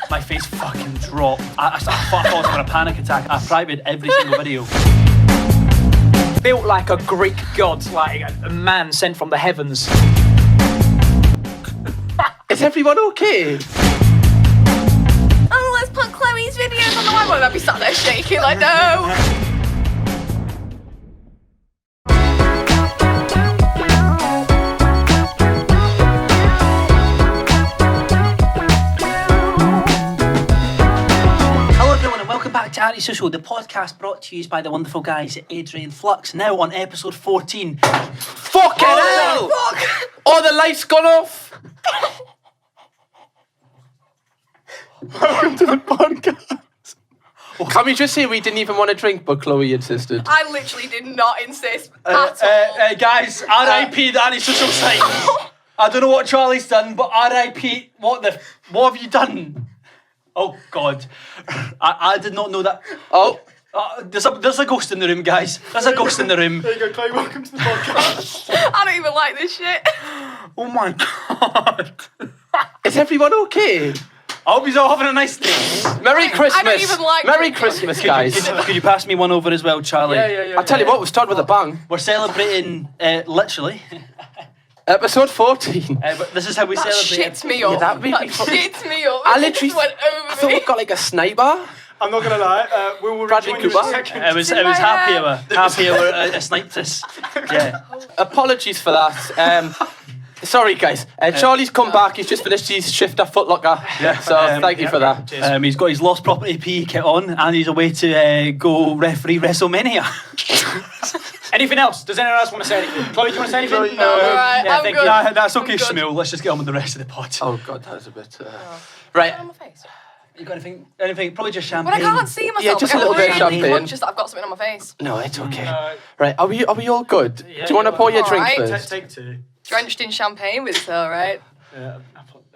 My face fucking dropped. I thought I was having a panic attack. I privated every single video. Built like a Greek god, like a man sent from the heavens. Is everyone okay? Oh, let's put Chloe's videos on the whiteboard. I'd be sat there shaking like, no. Welcome back to Antisocial, the podcast brought to you by the wonderful guys at Adrian Flux. Now on episode 14. Fucking hell! Fuck. Oh, the light's gone off! Welcome to the podcast. Can we just say we didn't even want to drink, but Chloe insisted? I literally did not insist at all. Guys, RIP the Antisocial site. I don't know what Charlie's done, but RIP, what have you done? Oh God, I did not know that. Oh. There's a ghost in the room, guys. There's a ghost in the room. There you go, Chloe, welcome to the podcast. I don't even like this shit. Oh my God. Is everyone okay? I hope you're all having a nice day. Merry Christmas. I don't even like Merry drinking. Christmas, guys. Could you pass me one over as well, Charlie? Yeah. I'll tell you what, we've started with a bang. We're celebrating, literally. Episode 14. But this is how we That celebrate. shits me up. Yeah, that really shits me up. I It literally just went I over thought me. we've got like a sniper. I'm not gonna lie, we will Bradley rejoin you in a Cooper. second. It was in my happier were sniped us. Yeah. Apologies for that. Sorry, guys. Charlie's come back. He's just finished his shift at Foot Locker. Yeah. So thank you for that. Cheers. He's got his Lost Property PE kit on and he's away to go referee WrestleMania. Anything else? Does anyone else want to say anything? Chloe, do you want to say anything? No, I'm alright. yeah, I'm thank good. you. Nah, that's okay, I'm good. Shmuel. Let's just get on with the rest of the pod. Oh God, that was a bit. Right. On my face. You got anything? Probably just champagne. When I can't see myself, Yeah, just a like, little I'm bit of really champagne. conscious that I've got something on my face. No, it's okay. No. Right. Are we all good? Yeah, Do you want to pour your drink alright. first? Take two. Drenched in champagne, but it's alright. Yeah.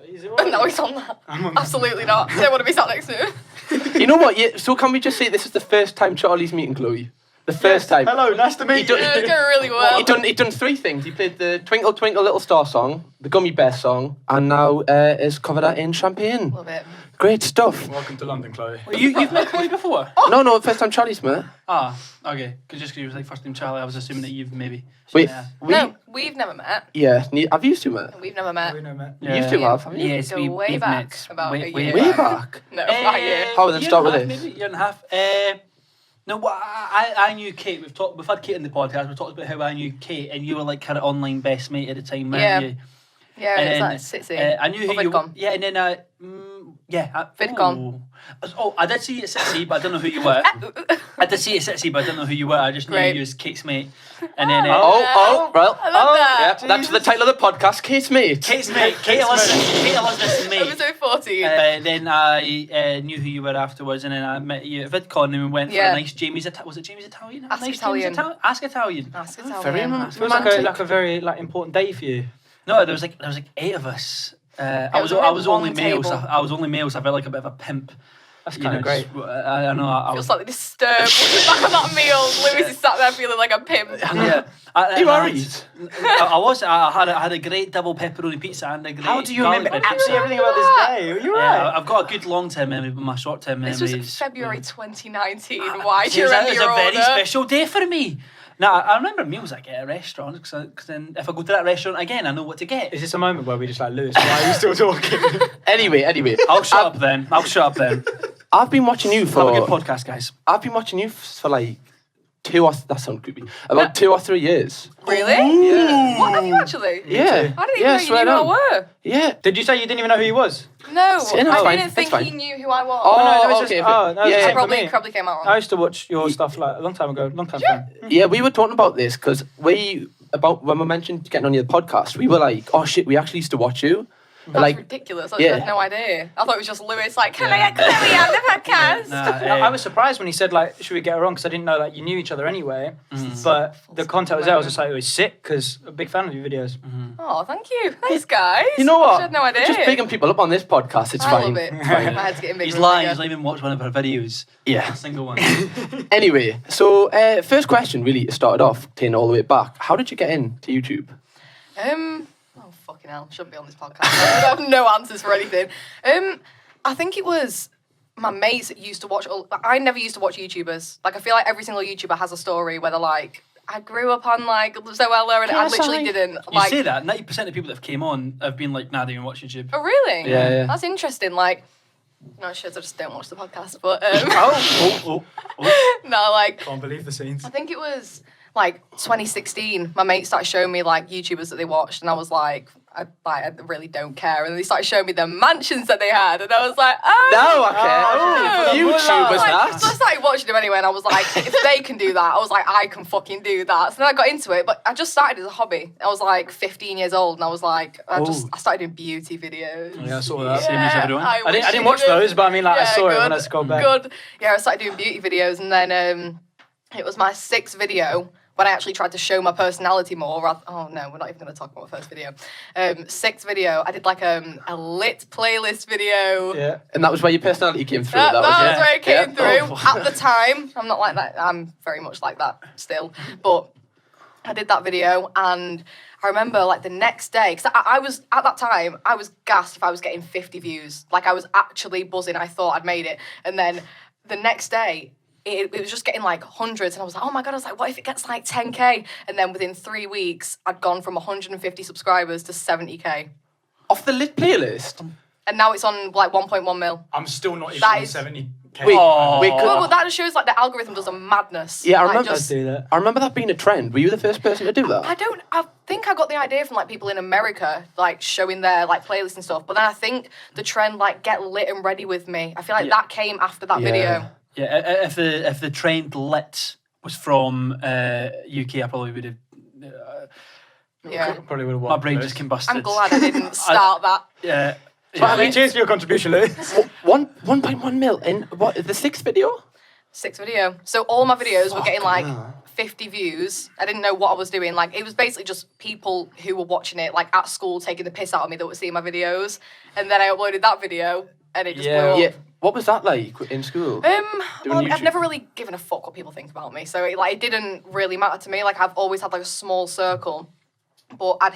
Is it all And now right? he's on that. Absolutely not. I don't want to be sat next to him. You know what? Yeah, so can we just say this is the first time Charlie's meeting Chloe? The first time. Hello, nice to meet you. Yeah, it's going really well. He done three things. He played the Twinkle Twinkle Little Star song, the Gummy Bear song, and now is covered that in champagne. Love it. Great stuff. Welcome to London, Chloe. You've met Chloe before? No, first time Charlie's met. Ah, okay. Because you was like first name Charlie, I was assuming that you've maybe. Wait, Yeah. No, we've never met. Yeah, have you two met? We've never met. We know, mate. You two have, haven't you? Yes, Go way we've back, met. about a year. Way back. No, not a year. How then Year start and a with half, this? Maybe year and a half. No, well, I knew Kate. We've had Kate in the podcast. We've talked about how I knew Kate, and you were like her online best mate at the time, weren't Yeah. you? Yeah, And it's like Sitsy. I knew who Or you were. VidCon. Yeah, and then VidCon. Oh, I did see you at Sitsy, but I don't know who you were. I did see you at Sitsy, but I don't know who you were. I just knew Great. you as Kate's mate. And then I love that. Yeah, that's the title of the podcast, Kate's Mate. Kate's mate, Kate Elizabeth's mate. Episode 14. Then I knew who you were afterwards, and then I met you at VidCon, and we went for Yeah. a nice Jamie's. Was it Jamie's Italian? Ask Nice Italian. Jamie's Ask Italian. Ask it Very Italian. Feels like a very important day for you. No, there was like 8 of us. I was was a only long male. So table. I was only male, so I felt like a bit of a pimp. That's You kind know, of great. just- I know. I Feels was. slightly disturbed. Back on that meal, Lewis is sat there feeling like a pimp. Yeah. You I worried? I was. I had a great double pepperoni pizza and a great. How do you garlic remember bread pizza. absolutely everything about this day? Are you Yeah, right? I've got a good long-term memory, but my short-term memory This was is. February 2019. Why do It you was, remember it was your a very order? special day for me. Now, I remember meals I get at restaurants, because then if I go to that restaurant again, I know what to get. Is this a moment where we just like, Lewis, why are you still talking? Anyway. I'll shut up then. I've been watching you Have a for. good podcast, guys. I've been watching you for like that sounds creepy. About 2 or 3 years. Really? Yeah. What have you actually? Yeah. I didn't even know you swear knew who I down. were. Yeah. Did you say you didn't even know who he was? No, Yeah, no, it's I fine. didn't It's think fine. he knew who I was. Oh, no, it was okay. just- oh, no, yeah, it's yeah. for probably me. came out I wrong. used to watch your stuff like a long time ago, long time fan. Yeah, we were talking about this because when we mentioned getting on your podcast, we were like, oh shit, we actually used to watch you. That's Like, ridiculous. I yeah. had no idea. I thought it was just Lewis like, can I get Chloe on the podcast? Nah, I was surprised when he said like, should we get her on? Because I didn't know like you knew each other anyway. Mm. But the content was there. I was just like, it was sick because I'm a big fan of your videos. Oh, thank you. Thanks, guys. you know what? I had no idea. Just bigging people up on this podcast, it's I fine. love it. It's fine. My head's getting bigger. He's and lying. bigger. He's not even watched one of her videos. Yeah. A single one. Anyway, so first question really started off, taking all the way back. How did you get into YouTube? Oh fucking hell! Shouldn't be on this podcast. I have no answers for anything. I think it was my mates that used to watch. I never used to watch YouTubers. Like, I feel like every single YouTuber has a story where they're like, I grew up on like Zoella, and I literally didn't. You Like, say that 90% of people that have came on have been like, nah, I don't even watch YouTube. oh really? Yeah. That's interesting. Like, no shit, I just don't watch the podcast. But Oh. no, like, Can't believe the scenes. I think it was like 2016. My mate started showing me like YouTubers that they watched, and I was like, I really don't care. And they started showing me the mansions that they had, and I was like, No, okay. YouTubers, like, that. so I started watching them anyway, and I was like, if they can do that, I was like, I can fucking do that. So then I got into it, but I just started as a hobby. I was like 15 years old, and I was like, I started doing beauty videos. Yeah, I saw that. Same as everyone. I wish didn't you watch did. those, but I mean, like, I Yeah, saw it when I good, scrolled back. Good. Yeah, I started doing beauty videos, and then it was my 6th video when I actually tried to show my personality more. Oh no, we're not even going to talk about my first video. 6th video, I did like a lit playlist video. Yeah. And that was where your personality came through. That was it. where it came Yeah. through. At the time, I'm not like that. I'm very much like that still. But I did that video, and I remember like the next day, because I was, at that time, I was gassed if I was getting 50 views. Like, I was actually buzzing. I thought I'd made it. And then the next day, it was just getting like hundreds, and I was like, oh my God, I was like, what if it gets like 10K? And then within 3 weeks, I'd gone from 150 subscribers to 70K. Off the lit playlist? And now it's on like 1.1 mil. I'm still not even That on is- 70K. Wait, Well, that just shows like the algorithm does a madness. Yeah, I Like, remember. just- do that. I remember that being a trend. Were you the first person to do that? I think I got the idea from like people in America, like showing their like playlists and stuff. But then I think the trend like get lit and ready with me. I feel like that came after that video. Yeah, if the trend lit was from UK, I probably would have. Yeah. Probably would have My brain just combusted. I'm glad I didn't start that. Yeah. But I mean, cheers for your contribution, Lou. 1.1 mil in what? The 6th video? 6th video. So all my videos were getting like 50 views. I didn't know what I was doing. Like, it was basically just people who were watching it like at school, taking the piss out of me that were seeing my videos. And then I uploaded that video, and it just blew up. Yeah. What was that like in school? Well, YouTube? I've never really given a fuck what people think about me, so it didn't really matter to me. Like, I've always had like a small circle, but I'd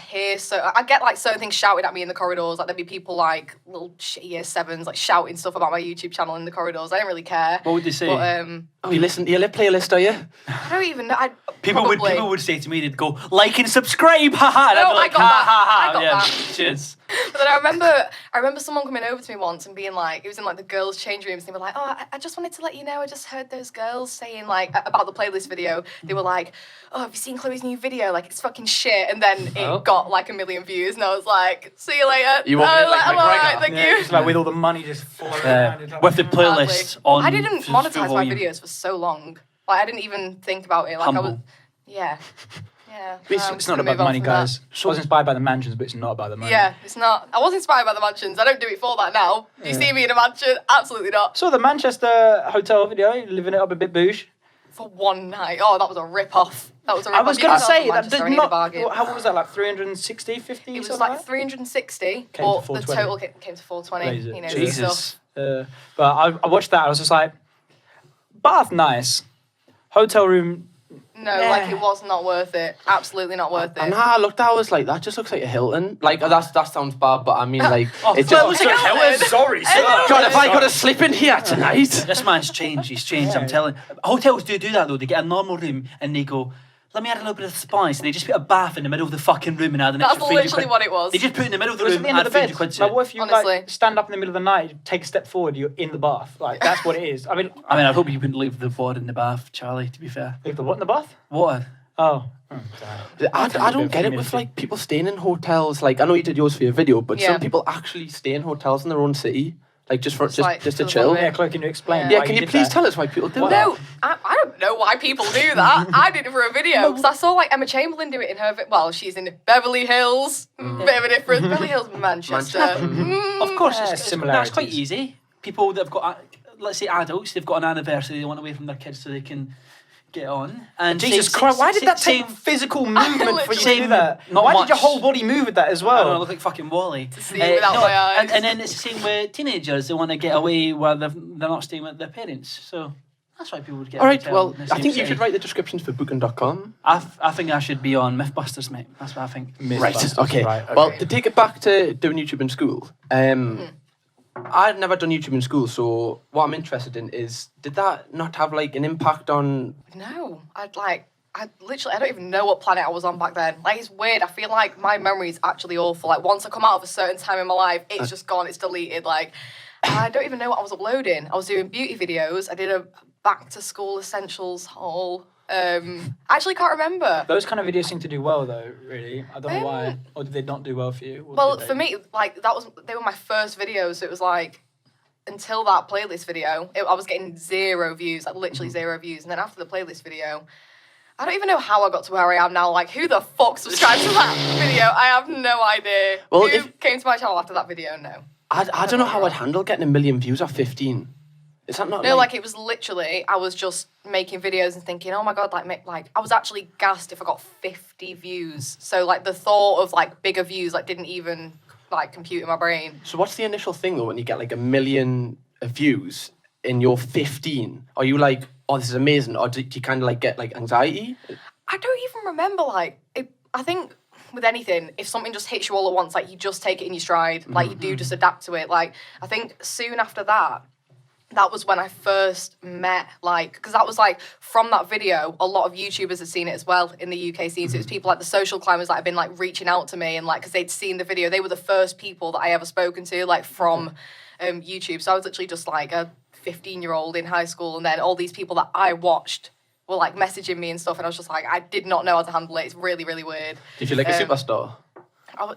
get like certain things shouted at me in the corridors. Like, there'd be people like little shitty year 7s like shouting stuff about my YouTube channel in the corridors. I didn't really care. What would they say? But Oh, you listen to your lit playlist, are you? I don't even know. People would say to me, they'd go, like and subscribe, haha. And No, I'd be like, I got that. ha ha ha. I got Yeah, that. cheers. But then I remember someone coming over to me once and being like, it was in like the girls' change rooms, and they were like, oh, I just wanted to let you know, I just heard those girls saying like about the playlist video. They were like, oh, have you seen Chloe's new video? Like, it's fucking shit. And then it got like 1 million views, and I was like, see you later. You want me to, like, I'm McGregor? alright, thank you. Just like with all the money just flowing around. It's like, With the playlist on. I didn't full monetize my volume. videos for so long. Like, I didn't even think about it. Like, I was, Humble. yeah. Yeah. It's not about the money, guys. I was inspired by the mansions, but it's not about the money. Yeah, it's not. I was inspired by the mansions. I don't do it for that now. Do you see me in a mansion? Absolutely not. Saw the Manchester hotel video, living it up a bit bouge. For one night. Oh, that was a rip-off. That was a I rip-off. was You going can to tell say, from that Manchester, did I need a not, bargain. how was that, like 360, 50? It was something like that? 360, Came to but the 420. total came to 420. Crazy. You know, Jesus. stuff. But I watched that, I was just like, Bath, nice. Hotel room, No, like, it was not worth it. Absolutely not worth And it. I looked, I was like, that just looks like a Hilton. Like, that sounds bad, but I mean, like, it well, just. it was like a Hilton. Sorry, sir. God, have I got to slip in here tonight? This man's changed. He's changed. I'm telling. Hotels do that though. They get a normal room and they go, "Let me add a little bit of spice." And they just put a bath in the middle of the fucking room and add an That's extra 300 literally quid. what it was. They just put it in the middle of the It was room at and the add end of the 300 bed. quid to Like, it. what if you Honestly. like stand up in the middle of the night, take a step forward, you're in the bath? Like, that's what it is. I mean, I hope you wouldn't leave the water in the bath, Charlie. To be fair, leave the what in the bath? water. Oh. I don't get it with like people staying in hotels. Like, I know you did yours for your video, but Yeah. some people actually stay in hotels in their own city, like just like, to for the chill. fun of Yeah, it. Chloe, can you explain? Yeah, why can you did please that? tell us why people do that? No, I don't know why people do that. I did it for a video because I saw like Emma Chamberlain do it in her. Well, she's in Beverly Hills. Bit of a difference. Beverly Hills, Manchester. Of course, Yeah, it's quite similarities. easy. People that have got, let's say, adults, they've got an anniversary they want away from their kids so they can get on. And Jesus same- Christ, why did same- that take same- physical movement for you to do Literally. that? Not Why much. did your whole body move with that as I don't know, I well? look like fucking Wally. see without my eyes. And then it's the same with teenagers. They want to get away where they're not staying with their parents. So that's why people would get. All a right, hotel well, in the I same think you city. should write the descriptions for booking.com. I think I should be on Mythbusters, mate. That's what I think. Right, okay. Right, Well, to take it back to doing YouTube in school, I'd never done YouTube in school, so what I'm interested in is, did that not have like an impact on? No, I don't even know what planet I was on back then. Like, it's weird. I feel like my memory is actually awful. Like, once I come out of a certain time in my life, it's just gone. It's deleted. Like, I don't even know what I was uploading. I was doing beauty videos. I did a back to school essentials haul. I actually can't remember. Those kind of videos seem to do well, though. Really, I don't know why. Or did they not do well for you? Or Well, did they? for me, like, they were my first videos. So it was like, until that playlist video, I was getting 0 views, like literally 0 views. And then after the playlist video, I don't even know how I got to where I am now. Like, who the fuck subscribed to that video? I have no idea. Well, Who came to my channel after that video? No. I don't know how I'd handle getting 1 million views at 15. Is that not? No, like, it was literally, I was just making videos and thinking, oh my God, like I was actually gassed if I got 50 views. So, like, the thought of, like, bigger views, like, didn't even, like, compute in my brain. So what's the initial thing, though, when you get like 1 million views and you're 15? Are you like, oh, this is amazing? Or do you kind of like get like anxiety? I don't even remember, like, I think with anything, if something just hits you all at once, like, you just take it in your stride. Like, you do just adapt to it. Like, I think soon after that was when I first met, like, because that was like, from that video, a lot of YouTubers had seen it as well in the UK scene. So it was people like the social climbers that had been like reaching out to me and like, because they'd seen the video. They were the first people that I ever spoken to, like, from YouTube. So I was literally just like a 15-year-old in high school, and then all these people that I watched were like messaging me and stuff, and I was just like, I did not know how to handle it. It's really, really weird. Do you feel like a superstar?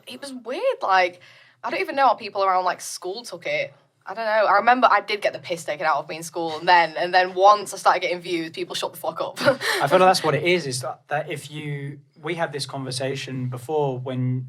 It was weird. Like, I don't even know how people around like school took it. I don't know. I remember I did get the piss taken out of me in school, and then once I started getting views, people shut the fuck up. I feel like that's what it is that we had this conversation before when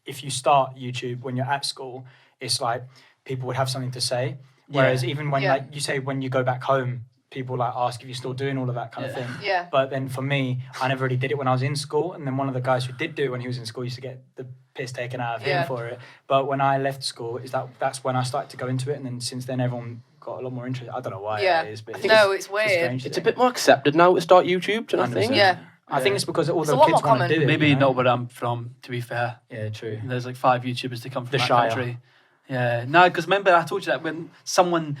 if you start YouTube when you're at school, it's like people would have something to say. Whereas even when like you say when you go back home, people like ask if you're still doing all of that kind of thing. Yeah. But then for me, I never really did it when I was in school, and then one of the guys who did do it when he was in school used to get the piss taken out of him for it. But when I left school, that's when I started to go into it, and then since then everyone got a lot more interested. I don't know why it is, but it's weird. It's a bit more accepted now to start YouTube, do you not think? Yeah. I think it's because all It's a the lot kids more want to common. do it. Maybe you know? not where I'm from, to be fair. Yeah, true. There's like 5 YouTubers that come from The that Shire. country. Yeah, no, because remember I told you that when someone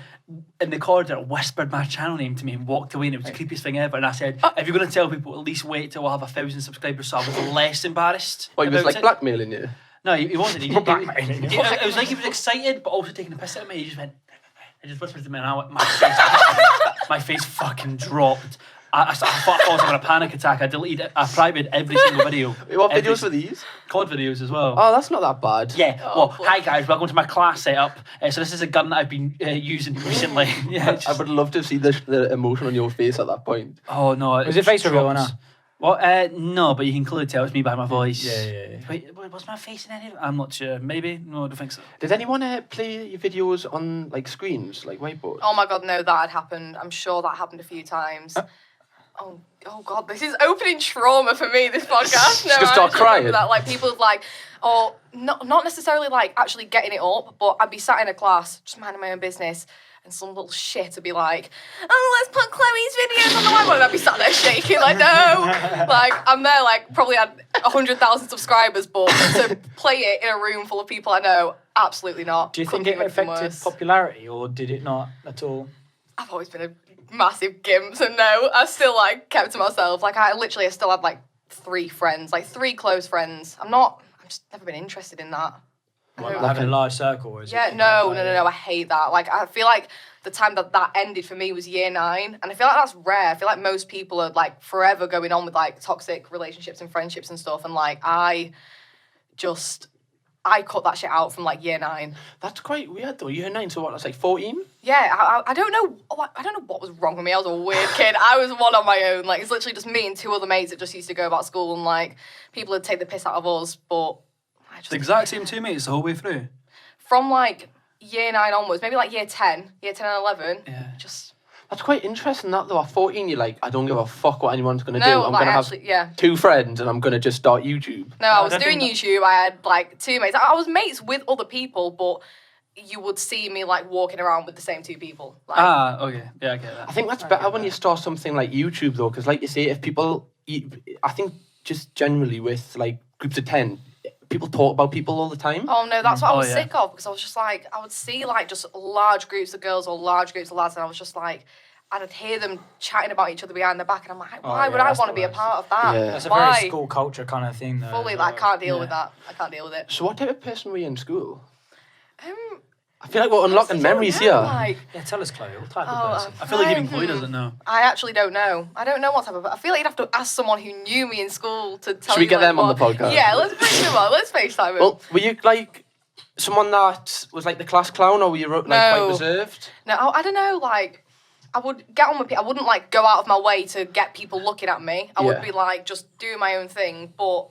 in the corridor whispered my channel name to me and walked away, and it was the creepiest thing ever. And I said, if you're going to tell people, at least wait till I have 1,000 subscribers, so I was less embarrassed. Well, he was about like it. blackmailing you. No, he wasn't. He Blackmailing you. it was like he was excited, but also taking a piss out of me. He just went, I just whispered to me, and my face fucking dropped. I thought I was having a panic attack. I privated every single video. What videos were these? COD videos as well. Oh, that's not that bad. Yeah. Hi guys, welcome to my class setup. So this is a gun that I've been using recently. Yeah. I would love to see the emotion on your face at that point. Oh no. Was it face reveal or not? Well, no, but you can clearly tell it's me by my voice. Yeah. Wait, was my face in any of it? I'm not sure. Maybe. No, I don't think so. Did anyone play your videos on like screens, like whiteboards? Oh my God, no, that had happened. I'm sure that happened a few times. Oh God, this is opening trauma for me, this podcast. No, Just I start actually crying. remember that. Like, people would like, or not necessarily like actually getting it up, but I'd be sat in a class, just minding my own business, and some little shit would be like, oh, let's put Chloe's videos on the whiteboard. And I'd be sat there shaking, like, no. Like, I'm there, like, probably had 100,000 subscribers, but to play it in a room full of people I know, absolutely not. Do you Couldn't think it do anything affected worse. popularity, or did it not at all? I've always been a massive gimp, so no, I still like kept to myself. Like, I still had like 3 friends, like 3 close friends. I'm just never been interested in that. Having a large circle, or is Yeah, it? no, I hate that. Like, I feel like the time that ended for me was year 9, and I feel like that's rare. I feel like most people are like forever going on with like toxic relationships and friendships and stuff, and like I cut that shit out from like year 9. That's quite weird though. Year 9, so what? That's like 14. Yeah, I don't know. I don't know what was wrong with me. I was a weird kid. I was one on my own. Like, it's literally just me and 2 other mates that just used to go about school, and like people would take the piss out of us. But I just The exact same 2 mates the whole way through. from like year 9 onwards, maybe like year 10 and 11. Yeah. Just That's quite interesting. That though, at 14, you're like, I don't give a fuck what anyone's gonna do. no, I'm like gonna actually, have yeah. 2 friends, and I'm gonna just start YouTube. No, I was don't doing think YouTube. I had like 2 mates. I was mates with other people, but you would see me like walking around with the same 2 people. Like, Okay. Yeah, I get that. I think that's better when you start something like YouTube though, because like you say, if people, I think just generally with like groups of 10, people talk about people all the time. Oh no, that's what I Oh, was yeah. sick of, because I was just like, I would see like just large groups of girls or large groups of lads, and I was just like, I'd hear them chatting about each other behind their back, and I'm like, why yeah, would I that's want to the be a worst. part of that? Yeah. That's a Why? very school culture kind of thing, though. Fully, as like, I well. can't deal with Yeah. that. I can't deal with it. So what type of person were you in school? Um, I feel like we're unlocking honestly, don't memories know, here. Like, Yeah, tell us, Chloe. What type Oh, of person? I feel like even Chloe doesn't know. I actually don't know. I don't know what type of. I feel like you'd have to ask someone who knew me in school to tell Should we you, get like, them on the what- podcast? Yeah, let's bring them on. Let's FaceTime them. Well, were you like someone that was like the class clown, or were you like quite No. reserved? No, I don't know. Like, I would get on with people. I wouldn't like go out of my way to get people looking at me. I would Yeah. be like just doing my own thing, but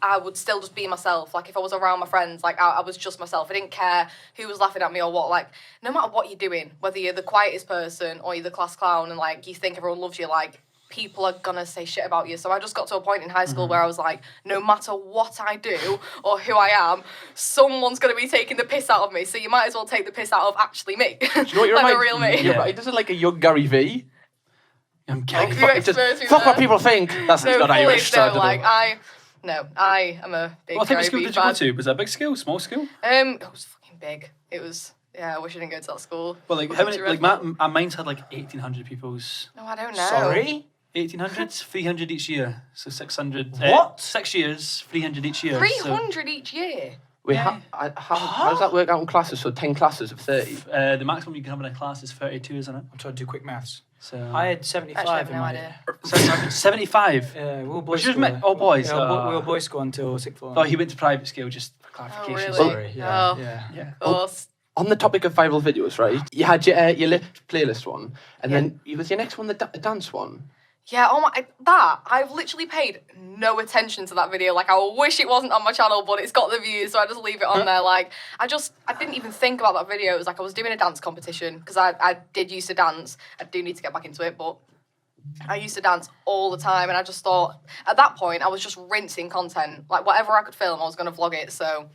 I would still just be myself. Like if I was around my friends, like I was just myself. I didn't care who was laughing at me or what. Like no matter what you're doing, whether you're the quietest person or you're the class clown, and like you think everyone loves you, like people are gonna say shit about you. So I just got to a point in high school where I was like, no matter what I do or who I am, someone's gonna be taking the piss out of me. So you might as well take the piss out of actually me. Do you know what you're like like? a real me. You're right. This is like a young Gary V. I'm Like, kidding. You fuck, exposed me fuck what there. people think. That's No, not fully, Irish. so I no, don't like know. I am a big What type of Gary school Vee did you go fan. to? Was that a big school, small school? It was fucking big. It was. Yeah, I wish I didn't go to that school. Well, like how many? Like mine's had like 1,800 pupils. No, I don't know. Sorry? 1,800, 300 each year, so 600. What? 6 years, 300 each year. so- 300 each year. Wait, Yeah. how does that work out in classes? So 10 classes of 30. The maximum you can have in a class is 32, isn't it? I'm trying to do quick maths. So I had 75 Actually, I have in no my idea. 75. Yeah, we were Was boys yours school. all boys? Yeah, we were boys school until sixth form. Oh, he went to private school, just for clarification. really? Sorry, yeah, Oh. yeah. Yeah. Of course. On the topic of viral videos, right? You had your lit playlist one, and then was your next one the dance one? Yeah, I've literally paid no attention to that video. Like, I wish it wasn't on my channel, but it's got the views, so I just leave it on there. Like, I didn't even think about that video. It was like I was doing a dance competition, because I did used to dance. I do need to get back into it, but I used to dance all the time, and I just thought, at that point, I was just rinsing content. Like, whatever I could film, I was going to vlog it, so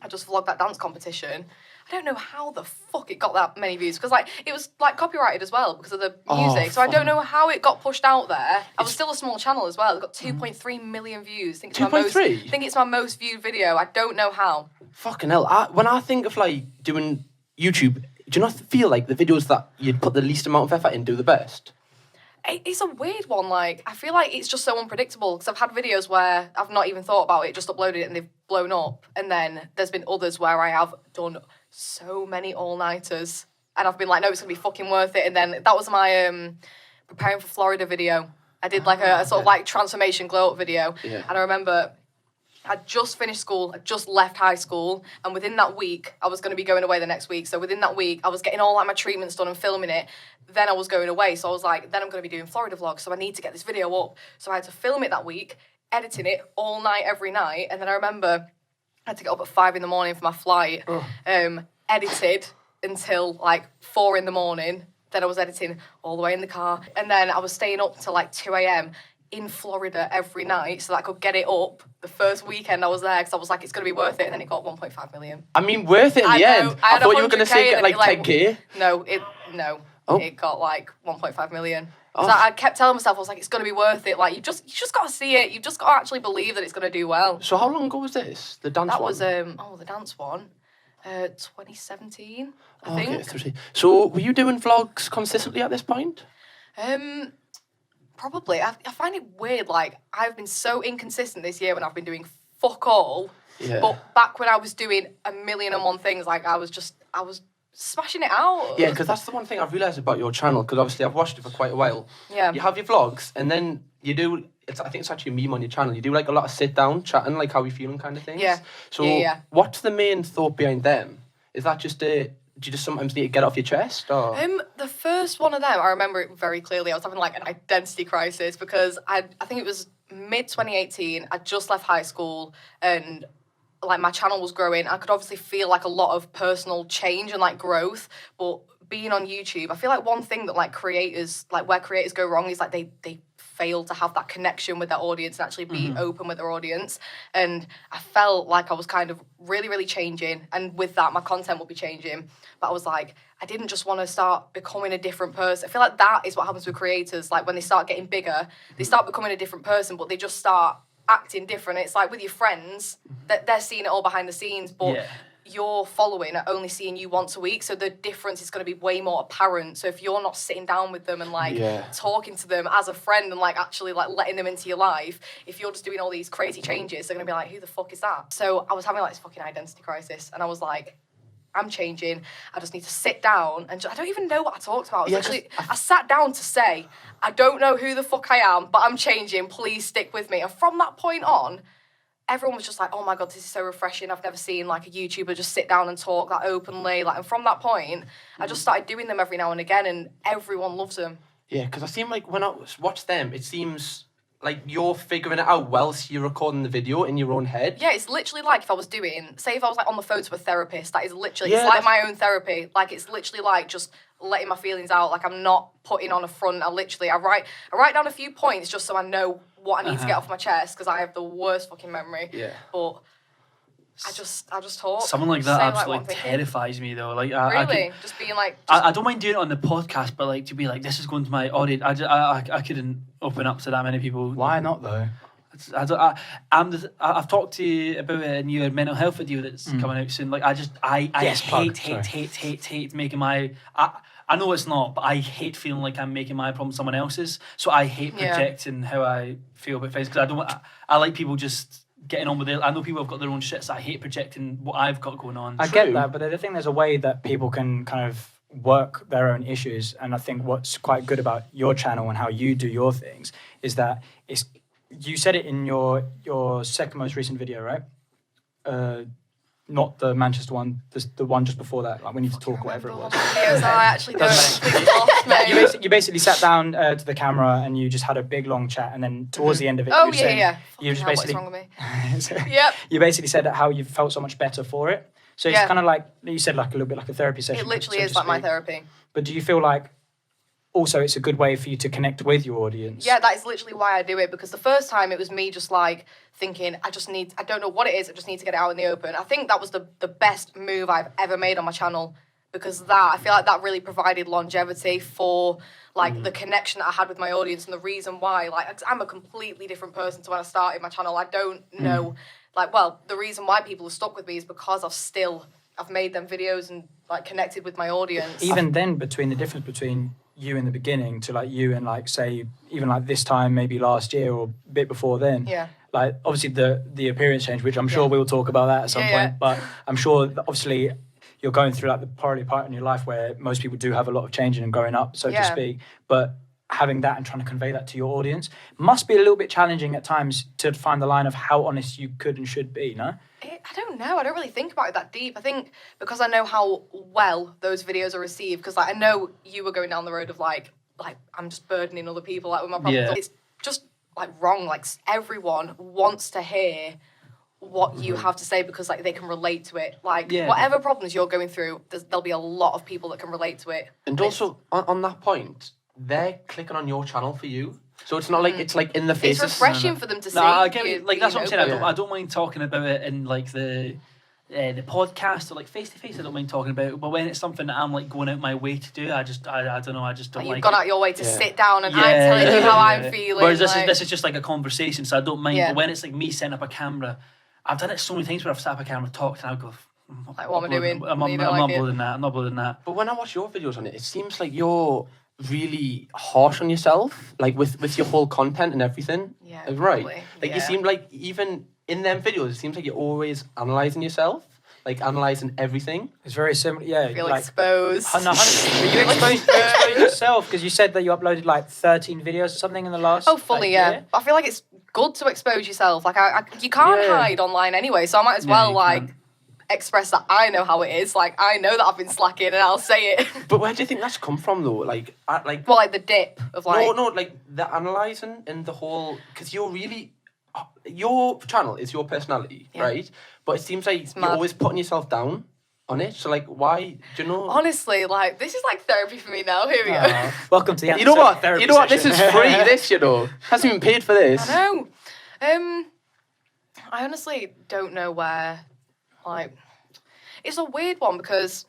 I just vlogged that dance competition. I don't know how the fuck it got that many views, because like it was like copyrighted as well because of the music. So I don't know how it got pushed out there. I was still a small channel as well. It got 2.3 million views. I think it's my most. 2.3? I think it's my most viewed video. I don't know how. Fucking hell. When I think of like doing YouTube, do you not feel like the videos that you'd put the least amount of effort in do the best? It's a weird one. Like I feel like it's just so unpredictable, because I've had videos where I've not even thought about it, just uploaded it and they've blown up. And then there's been others where I have done so many all-nighters and I've been like, no, it's gonna be fucking worth it. And then that was my preparing for Florida video. I did like a sort of like transformation glow up video. Yeah. And I remember I'd just finished school, I'd just left high school, and within that week, I was going to be going away the next week. So within that week, I was getting all like my treatments done and filming it. Then I was going away, so I was like, then I'm going to be doing Florida vlogs, so I need to get this video up. So I had to film it that week, editing it all night, every night. And then I remember I had to get up at 5 a.m. for my flight, edited until like 4 a.m. Then I was editing all the way in the car. And then I was staying up till like 2 a.m. in Florida every night so that I could get it up the first weekend I was there, because I was like, it's going to be worth it. And then it got 1.5 million. I mean, worth it in the end. I had thought you were going to 100K say and get like it'd be 10k. No, it got like 1.5 million. So I kept telling myself, I was like, it's going to be worth it. Like, you just got to see it. You just got to actually believe that it's going to do well. So how long ago was this? The dance That one? was, the dance one, 2017, I think. Okay, so were you doing vlogs consistently at this point? Probably. I find it weird. Like, I've been so inconsistent this year when I've been doing fuck all. Yeah. But back when I was doing 1,000,001 things, like, I was smashing it out. Yeah, because that's the one thing I've realised about your channel, because obviously I've watched it for quite a while. Yeah. You have your vlogs, and then you do, I think it's actually a meme on your channel, you do like a lot of sit-down chatting, like how you feeling kind of things. Yeah. So Yeah. what's the main thought behind them? Is that just do you just sometimes need to get off your chest, or? The first one of them, I remember it very clearly. I was having like an identity crisis, because I think it was mid 2018. I just left high school, and like my channel was growing. I could obviously feel like a lot of personal change and like growth, but being on YouTube, I feel like one thing that like creators, like where creators go wrong is like they fail to have that connection with their audience and actually be open with their audience. And I felt like I was kind of really, really changing. And with that, my content will be changing. But I was like, I didn't just want to start becoming a different person. I feel like that is what happens with creators. Like when they start getting bigger, they start becoming a different person, but they just start acting different. It's like with your friends, that they're seeing it all behind the scenes, but your following are only seeing you once a week, so the difference is going to be way more apparent. So if you're not sitting down with them and like talking to them as a friend and like actually like letting them into your life, if you're just doing all these crazy changes, they're going to be like, who the fuck is that? So I was having like this fucking identity crisis, and I was like, I'm changing. I just need to sit down and I don't even know what I talked about. I sat down to say, I don't know who the fuck I am, but I'm changing. Please stick with me. And from that point on, everyone was just like, oh my God, this is so refreshing. I've never seen like a YouTuber just sit down and talk that openly. Like, and from that point, I just started doing them every now and again, and everyone loves them. Yeah, because I seem like when I watch them, it seems like you're figuring it out whilst you're recording the video in your own head. Yeah, it's literally like if I was like on the phone to a therapist, that is literally, it's like my own therapy. Like, it's literally like just letting my feelings out. Like, I'm not putting on a front. I write down a few points just so I know what I need to get off my chest, because I have the worst fucking memory. Yeah. But I just talk. Someone like that absolutely terrifies me, though. Like, really? Just being like... I don't mind doing it on the podcast, but like to be like, this is going to my audience. I couldn't open up to that many people. Why not, though? I've talked to you about it in your mental health video that's coming out soon. Like, I hate making my... I know it's not, but I hate feeling like I'm making my problem someone else's. So I hate projecting how I feel about things, because I like people just getting on with it. I know people have got their own shit, so I hate projecting what I've got going on. I get that, but I think there's a way that people can kind of work their own issues. And I think what's quite good about your channel and how you do your things is that you said it in your second most recent video, right? Not the Manchester one, the one just before that, like We Need to Talk, whatever it was. Videos, I actually don't. You basically sat down to the camera and you just had a big long chat, and then towards the end of it, you just basically. What's wrong with me? You basically said how you felt so much better for it. So it's kind of like you said, like a little bit like a therapy session. It literally is like my therapy. But do you feel like also it's a good way for you to connect with your audience? Yeah, that is literally why I do it, because the first time it was me just like thinking, I don't know what it is, I just need to get it out in the open. I think that was the best move I've ever made on my channel, because I feel like that really provided longevity for like the connection that I had with my audience, and the reason why, like, I'm a completely different person to when I started my channel. I don't know, the reason why people have stuck with me is because I've made them videos and like connected with my audience. Even then, the difference between you in the beginning to like you and like say even like this time maybe last year or a bit before then, like obviously the appearance change, which I'm sure we'll talk about that at some point, but I'm sure that obviously you're going through like the probably part in your life where most people do have a lot of changing and growing up, so to speak, but having that and trying to convey that to your audience must be a little bit challenging at times to find the line of how honest you could and should be, no? I don't know. I don't really think about it that deep. I think because I know how well those videos are received, because like I know you were going down the road of like I'm just burdening other people like with my problems. Yeah. It's just like wrong. Like everyone wants to hear what you have to say because like they can relate to it. Like whatever problems you're going through, there'll be a lot of people that can relate to it. And also on that point, they're clicking on your channel for you. So it's not like it's like in the face. It's refreshing for them to see. I get it. Like that's what I'm saying. I don't mind talking about it in like the podcast or like face to face. I don't mind talking about it. But when it's something that I'm like going out my way to do, I don't know. I just don't like. You've gone out your way to sit down and I'm telling you how I'm feeling. Whereas this is just like a conversation, so I don't mind. But when it's like me setting up a camera, I've done it so many times where I've set up a camera, talked, and I'll go. Like what am I doing? I'm not uploading that. I'm not uploading that. But when I watch your videos on it, it seems like you're really harsh on yourself, like with your whole content and everything. Yeah, right. Probably. Like you seem like even in them videos, it seems like you're always analysing yourself, like analysing everything. It's very similar. Yeah, I feel exposed. No, but you exposed yourself because you said that you uploaded like 13 videos or something in the last. Oh, fully, year. I feel like it's good to expose yourself. Like you can't hide online anyway, so I might as well express that I know how it is. Like I know that I've been slacking, and I'll say it. But where do you think that's come from, though? Like the dip of like. No, like the analysing and the whole, because you're really, your channel is your personality, right? But it seems like you're always putting yourself down on it. So like, why? Do you know? Honestly, like this is like therapy for me now. Here we go. Welcome to the You know what? Therapy session. This is free. This hasn't even paid for this. I know. I honestly don't know where. Like, it's a weird one because,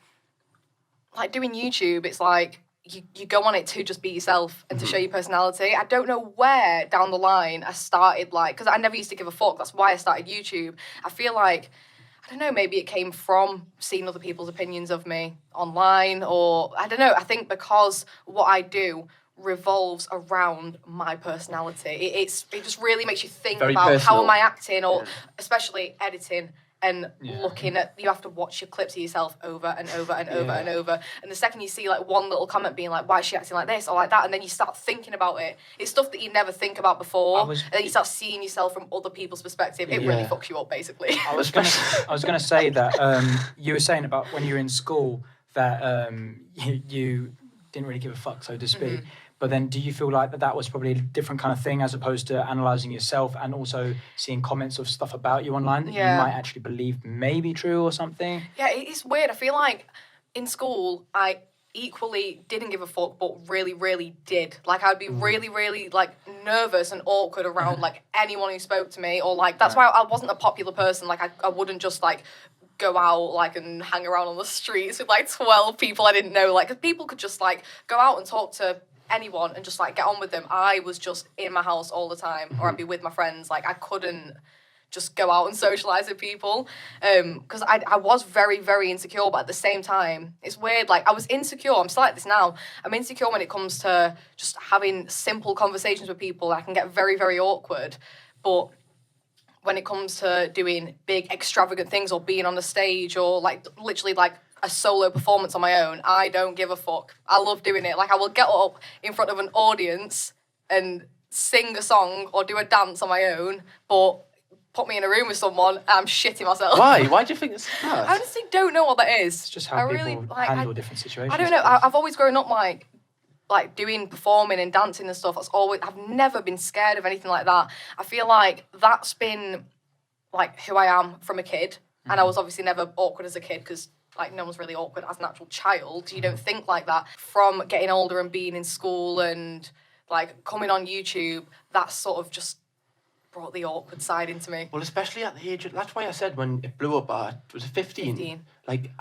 like, doing YouTube, it's like you go on it to just be yourself and to show your personality. I don't know where down the line I started, like, because I never used to give a fuck. That's why I started YouTube. I feel like, I don't know, maybe it came from seeing other people's opinions of me online, or I don't know. I think because what I do revolves around my personality. It just really makes you think Very about personal. how am I acting, or especially editing. And looking at, you have to watch your clips of yourself over and over and over and over. And the second you see like one little comment being like, why is she acting like this or like that? And then you start thinking about it. It's stuff that you never think about before. And then you start seeing yourself from other people's perspective. It really fucks you up, basically. I was gonna say that you were saying about when you were in school that you didn't really give a fuck, so to speak. But then do you feel like that was probably a different kind of thing as opposed to analysing yourself and also seeing comments of stuff about you online that you might actually believe may be true or something? Yeah, it's weird. I feel like in school, I equally didn't give a fuck, but really, really did. Like, I'd be really, really, like, nervous and awkward around, like, anyone who spoke to me, or, like, that's why I wasn't a popular person. Like, I wouldn't just, like, go out, like, and hang around on the streets with, like, 12 people I didn't know. Like, 'cause people could just, like, go out and talk to anyone and just like get on with them. I was just in my house all the time, or I'd be with my friends. Like, I couldn't just go out and socialize with people because I was very, very insecure, but at the same time it's weird. Like, I was insecure, I'm still like this now. I'm insecure when it comes to just having simple conversations with people. I can get very, very awkward, but when it comes to doing big extravagant things or being on the stage or like literally like a solo performance on my own, I don't give a fuck. I love doing it. Like, I will get up in front of an audience and sing a song or do a dance on my own, but put me in a room with someone and I'm shitting myself. Why? Why do you think it's that? I honestly don't know what that is. It's just how people handle different situations. I don't know. I've always grown up like doing performing and dancing and stuff. I've never been scared of anything like that. I feel like that's been like who I am from a kid. And I was obviously never awkward as a kid because like no one's really awkward as an actual child. You don't think like that. From getting older and being in school and like coming on YouTube, that sort of just brought the awkward side into me. Well, especially at the age of, that's why I said when it blew up at, was it 15? 15. Like,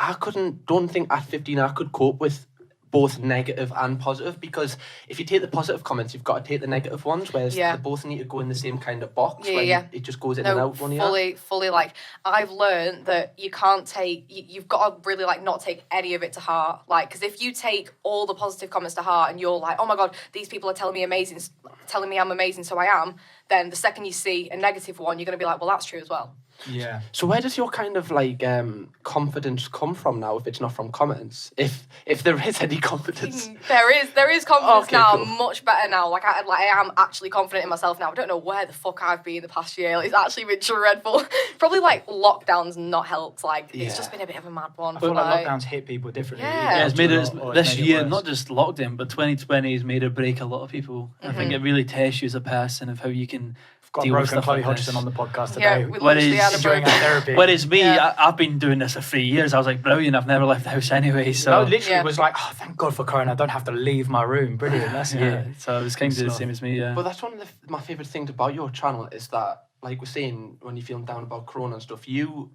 don't think at 15 I could cope with both negative and positive, because if you take the positive comments, you've got to take the negative ones, whereas they both need to go in the same kind of box it just goes in and out one year. Fully, like, I've learned that you can't take, you've got to really, like, not take any of it to heart, like, because if you take all the positive comments to heart and you're like, oh my god, these people are telling me I'm amazing, so I am, then the second you see a negative one, you're going to be like, well, that's true as well. Yeah. So where does your kind of like confidence come from now if it's not from comments? If there is any confidence? There is confidence now. Cool. I'm much better now. Like I am actually confident in myself now. I don't know where the fuck I've been the past year. Like, it's actually been dreadful. Probably like lockdowns not helped. Like it's just been a bit of a mad one. I feel like lockdowns hit people differently. Yeah, it's made it this year, not just lockdown, but 2020 has made or break a lot of people. I think it really tests you as a person of how you can got deal with broken stuff Chloe like Hodgson this. on the podcast today. Enjoying our therapy. Whereas me, I've been doing this for 3 years. I was like, brilliant, I've never left the house anyway. So I literally was like, oh, thank God for Corona, I don't have to leave my room. Brilliant, that's it. So it was kind of the same as me, But that's one of my favourite things about your channel is that, like we're saying, when you're feeling down about Corona and stuff, you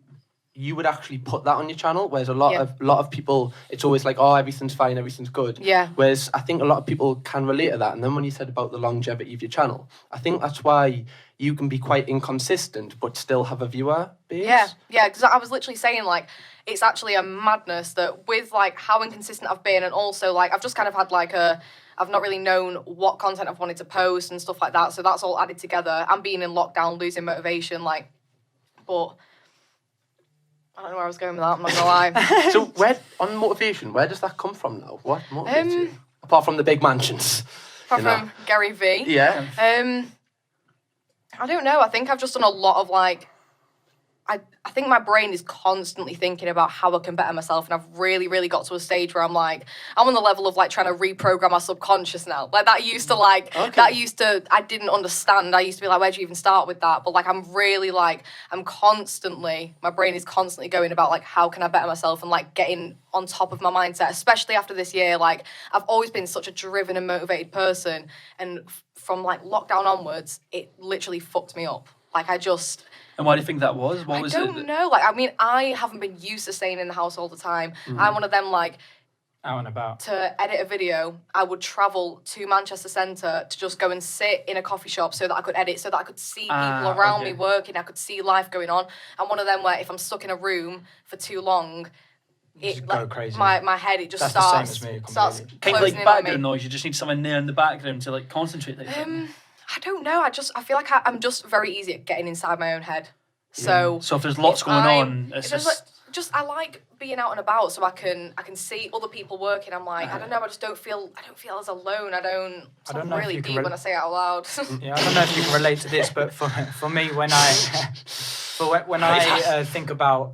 would actually put that on your channel, whereas a lot of people, it's always like, oh, everything's fine, everything's good. Yeah. Whereas I think a lot of people can relate to that. And then when you said about the longevity of your channel, I think that's why you can be quite inconsistent but still have a viewer base. Yeah, because I was literally saying, like, it's actually a madness that with, like, how inconsistent I've been, and also, like, I've just kind of had, like, I've not really known what content I've wanted to post and stuff like that, so that's all added together. And being in lockdown, losing motivation, like, but I don't know where I was going with that, I'm not gonna lie. So on motivation, where does that come from now? What motivates you? Apart from the big mansions. Apart from Gary V. Yeah. I don't know. I think I've just done a lot of like, I think my brain is constantly thinking about how I can better myself, and I've really, really got to a stage where I'm on the level of like trying to reprogram my subconscious now. Like that used to I didn't understand. I used to be like, where'd you even start with that? But like, I'm really like, my brain is constantly going about like, how can I better myself, and like getting on top of my mindset, especially after this year. Like, I've always been such a driven and motivated person, and from like lockdown onwards, it literally fucked me up. Like And why do you think that was? I don't know. Like, I mean, I haven't been used to staying in the house all the time. I'm one of them, like, Out and about. To edit a video, I would travel to Manchester Centre to just go and sit in a coffee shop so that I could edit, so that I could see people around me working, I could see life going on. I'm one of them where if I'm stuck in a room for too long, it go crazy. My head, it just That's starts. the same as me, starts Kind of closing like in on me. background noise. You just need someone there in the background to like concentrate. Like I don't know. I feel like I'm just very easy at getting inside my own head. So if there's lots going on, it's just I like being out and about, so I can see other people working. I'm like, I don't know. I don't feel as alone. It's don't not know if really you can deep when I say it out loud. Yeah, I don't know if you can relate to this, but for me, when I think about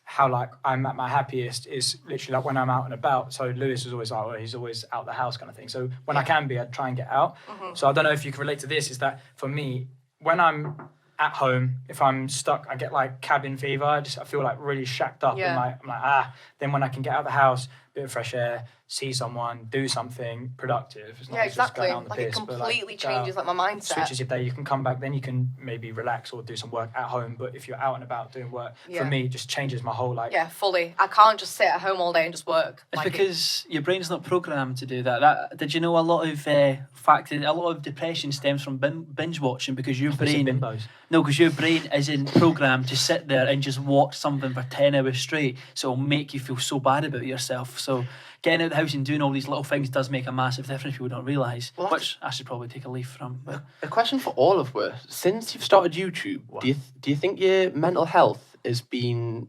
how like I'm at my happiest is literally like when I'm out and about. So Lewis is always like, well, he's always out the house kind of thing. So when I can be, I try and get out. So I don't know if you can relate to this. Is that for me when I'm at home, if I'm stuck, I get like cabin fever. I feel like really shacked up. Yeah. And I'm like, Then when I can get out of the house, bit of fresh air, see someone, do something productive. It's not just exactly. going on the Like piss, it but, completely go out, changes like my mindset. switches your day. You can come back, then you can maybe relax or do some work at home. But if you're out and about doing work, for me, it just changes my whole like. Yeah, fully. I can't just sit at home all day and just work. It's because your brain's not programmed to do that. Did you know a lot of depression stems from binge watching because your brain. Bimbos. No, because your brain isn't programmed to sit there and just watch something for 10 hours straight. So it'll make you feel so bad about yourself. So getting out of the house and doing all these little things does make a massive difference. People don't realise, which I should probably take a leaf from. But a question for all of us: since you've started YouTube, do you think your mental health has been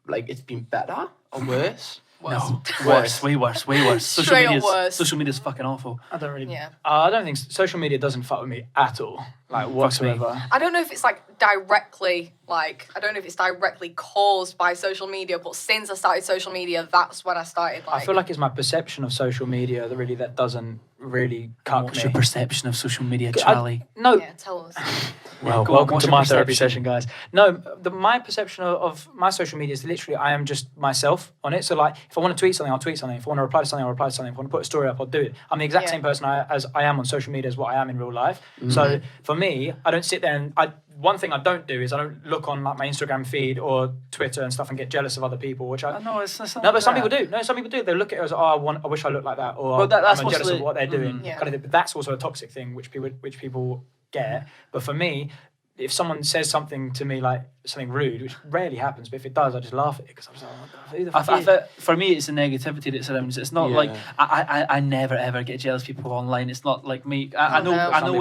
it's been better or worse? No, worse, way worse. Straight up worse. Social media's fucking awful. I don't really. Yeah. I don't think social media doesn't fuck with me at all, like whatsoever. I don't know if it's directly caused by social media, but since I started social media, that's when I started I feel like it's my perception of social media that doesn't really cut What's me. your perception of social media, Charlie? No. Yeah, tell us. Well, Go on, welcome what's to your my therapy perception? session, guys. No, my perception of my social media is literally I am just myself on it. So like, if I want to tweet something, I'll tweet something. If I want to reply to something, I'll reply to something. If I want to put a story up, I'll do it. I'm the exact same person as I am on social media as what I am in real life. So for me, I don't sit there and one thing I don't do is I don't look on like my Instagram feed or Twitter and stuff and get jealous of other people, which I No, it's not. no, but some people do. No, some people do. They look at it as, I wish I looked like that, or that's I'm jealous mostly- of what they're doing. Yeah. Kind of, but that's also a toxic thing, which people get. But for me, if someone says something to me like something rude, which rarely happens, but if it does, I just laugh at it because I'm just like, who the fuck are you? For me, it's the negativity that surrounds it. It's not like I never ever get jealous of people online. It's not like me. I know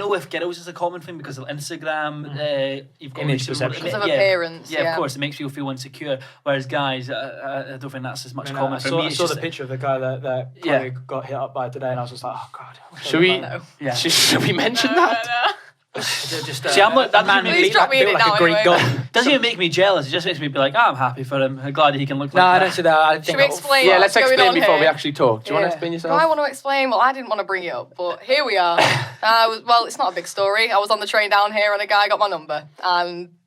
with girls it's a common thing because of Instagram. You've got Image perception. Because of appearance. Yeah, of course, it makes you feel insecure. Whereas guys, I don't think that's as much common. For me, I it's saw just the picture of the guy that Chloe got hit up by today, and I was just like, oh god. Should we? Yeah. Should we mention that? Just, See, I'm like that. man Please drop me in it built like now a Greek anyway. god. Doesn't even make me jealous. It just makes me be like, I'm happy for him. I'm glad that he can look like No, I that. don't see that. I think Should we explain Yeah, what's let's going explain on before here? we actually talk. Do you want to Yeah. explain Do yourself? I want to explain? Well, I didn't want to bring it up, but here we are. Well, it's not a big story. I was on the train down here and a guy got my number.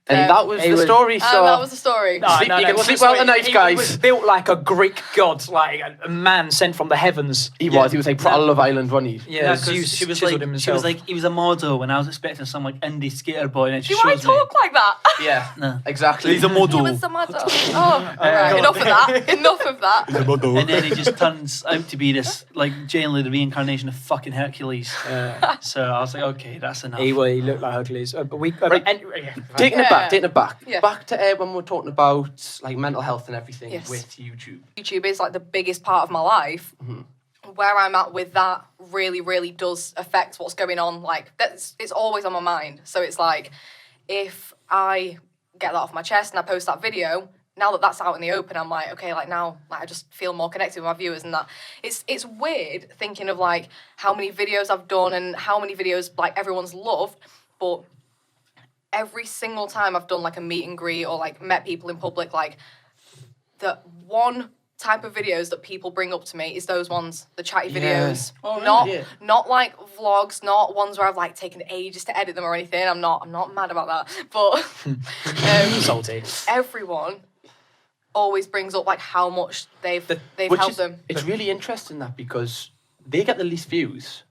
And that was the story. So that was the story. No, Sleep- you can sleep well tonight, He guys. was built like a Greek god, like a man sent from the heavens. he was like part of Love Island, wasn't he? Yeah, 'cause Zeus she was chiseled like, himself. he was a model, and I was expecting some like indie skater boy, and it Do just I shows me. talk like that? Yeah, No. exactly. He's a He model. was the mother. Oh, right. Enough of that. Enough of that. And then he just turns out to be this, like, genuinely the reincarnation of fucking Hercules. So I was like, okay, that's enough. He looked like Hercules. But we Taking it back. Yeah. Back to when we're talking about like mental health and everything Yes. with YouTube. YouTube is like the biggest part of my life. Where I'm at with that really, really does affect what's going on. Like it's always on my mind. So it's like if I get that off my chest and I post that video, now that that's out in the open, I'm like, okay, like now, like I just feel more connected with my viewers and that. It's weird thinking of like how many videos I've done and how many videos like everyone's loved, but every single time I've done like a meet and greet or like met people in public, like the one type of videos that people bring up to me is those ones, the chatty videos. Oh, really? Not like vlogs, not ones where I've like taken ages to edit them or anything. I'm not mad about that. But salty. everyone always brings up like how much they've Which helped is, them. It's really interesting that because they get the least views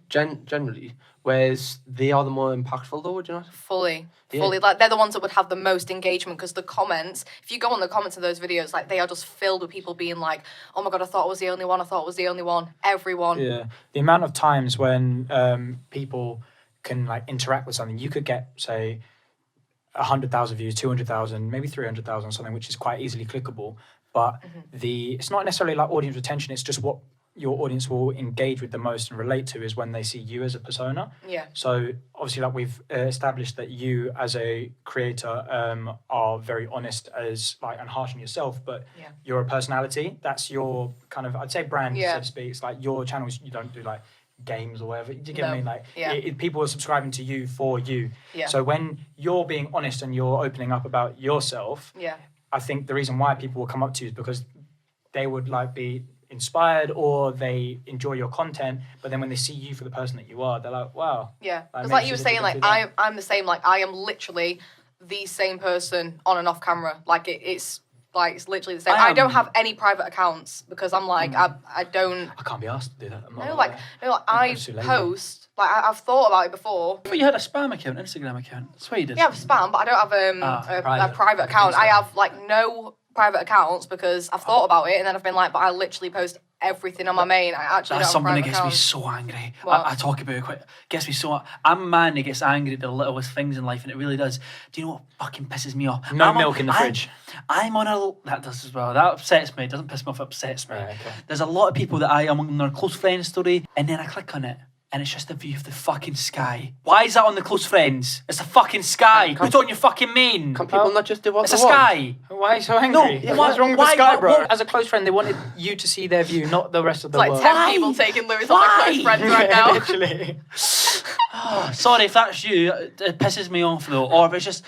generally, whereas they are the more impactful, though, would you not? Fully. Like, they're the ones that would have the most engagement, because the comments, if you go on the comments of those videos, like, they are just filled with people being like, oh my God, I thought I was the only one. I thought I was the only one. Everyone. Yeah. The amount of times when people can, like, interact with something, you could get, say, 100,000 views, 200,000, maybe 300,000, something which is quite easily clickable. But it's not necessarily like audience retention, it's just what your audience will engage with the most and relate to is when they see you as a persona. Yeah. So obviously, like, we've established that you as a creator are very honest and harsh on yourself, but you're a personality. That's your kind of, I'd say, brand, so to speak. It's like your channels, you don't do like games or whatever. Do you get what I mean? Like, people are subscribing to you for you. Yeah. So when you're being honest and you're opening up about yourself, I think the reason why people will come up to you is because they would like be inspired or they enjoy your content, but then when they see you for the person that you are, they're like, wow. Yeah, because like you were saying, like, I'm the same. Like, I am literally the same person on and off camera. Like, it's literally the same. I don't have any private accounts because I'm like, I don't. I can't be asked to do that. I post. Like, I've thought about it before. But you had a spam account, Instagram account. That's what you did. Yeah, I have spam, but I don't have a private account. I have like no private accounts because I've thought about it and then I've been like, but I literally post everything on my main. I actually That's don't have something private that gets accounts. me so angry. I talk about it quite. Gets me so. I'm a man that gets angry at the littlest things in life, and it really does. Do you know what fucking pisses me off? No milk in the fridge. I'm on a. That does as well. That upsets me. It doesn't piss me off. It upsets me. Right, okay. There's a lot of people that I am on their close friends story, and then I click on it. And it's just a view of the fucking sky. Why is that on the close friends? It's a fucking sky. Put it on your fucking main. Can people not just do what It's they a sky. Why are you so angry? No, what's wrong with the sky, bro? why- As a close friend, they wanted you to see their view, not the rest of the It's like world. 10 people taking Lewis off my close friends right now. Literally. Sorry if that's you. It pisses me off though. Or if it's just.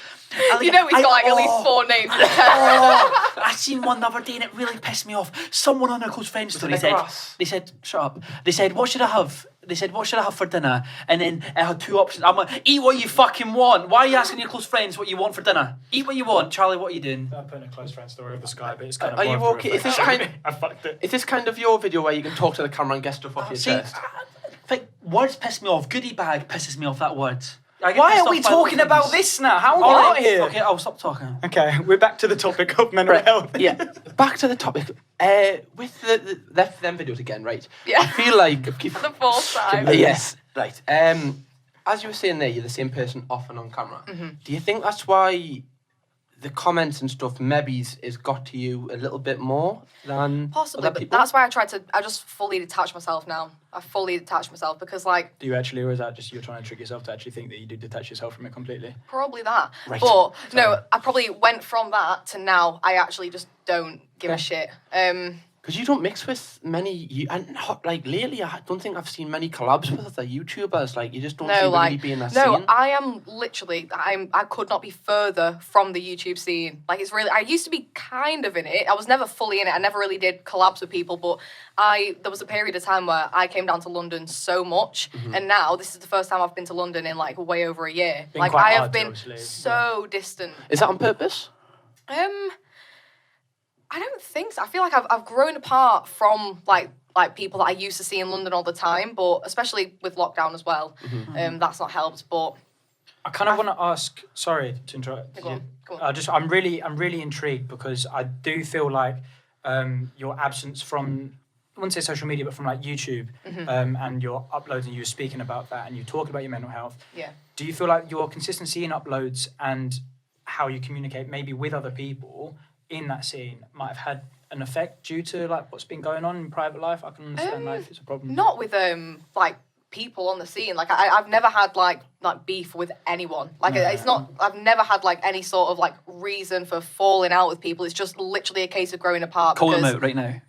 You know he's got like at least 4 names. I seen one the other day and it really pissed me off. Someone on their close friends story said, shut up. They said, what should I have? They said, what should I have for dinner? And then it had 2 options. I'm like, eat what you fucking want. Why are you asking your close friends what you want for dinner? Eat what you want. Charlie, what are you doing? I'm putting a close friend story of the sky, but it's kind of. Are you okay? Is this kind? I fucked it. Is this kind of your video where you can talk to the camera and get stuff off your chest? Like, words piss me off. Goodie bag pisses me off, that word. Why are we talking about this now? How are we out here? Okay, I'll stop talking. Okay, we're back to the topic of mental health. Yeah, back to the topic. With them videos again, right? Yeah. I feel like For the 4th time. yes, right. As you were saying there, you're the same person off and on camera. Mm-hmm. Do you think that's why the comments and stuff maybe is got to you a little bit more than Possibly, other but people? that's why I just fully detach myself now. I fully detach myself because, like... Do you actually, or is that just you're trying to trick yourself to actually think that you do detach yourself from it completely? Probably that. Right. But, no, I probably went from that to now I actually just don't give a shit. Because you don't mix with many, like lately, I don't think I've seen many collabs with other YouTubers. Like, you just don't seem to really be in that scene. I am literally, I could not be further from the YouTube scene. Like, it's really, I used to be kind of in it. I was never fully in it. I never really did collabs with people, but there was a period of time where I came down to London so much, and now this is the first time I've been to London in like way over a year. Been like, quite I have hard, been obviously. so distant. Is that on purpose? I don't think so. I feel like I've grown apart from like people that I used to see in London all the time, but especially with lockdown as well. That's not helped. But I kind of want to ask. Sorry to interrupt. Go on. I'm really intrigued because I do feel like your absence from, I wouldn't say social media, but from like YouTube and your uploads, and you were speaking about that, and you talked about your mental health. Yeah. Do you feel like your consistency in uploads and how you communicate maybe with other people in that scene might have had an effect due to like what's been going on in private life? I can understand like if it's a problem. Not with like people on the scene. Like I've never had like beef with anyone. Like it's not. I've never had like any sort of like reason for falling out with people. It's just literally a case of growing apart. Call them out right now.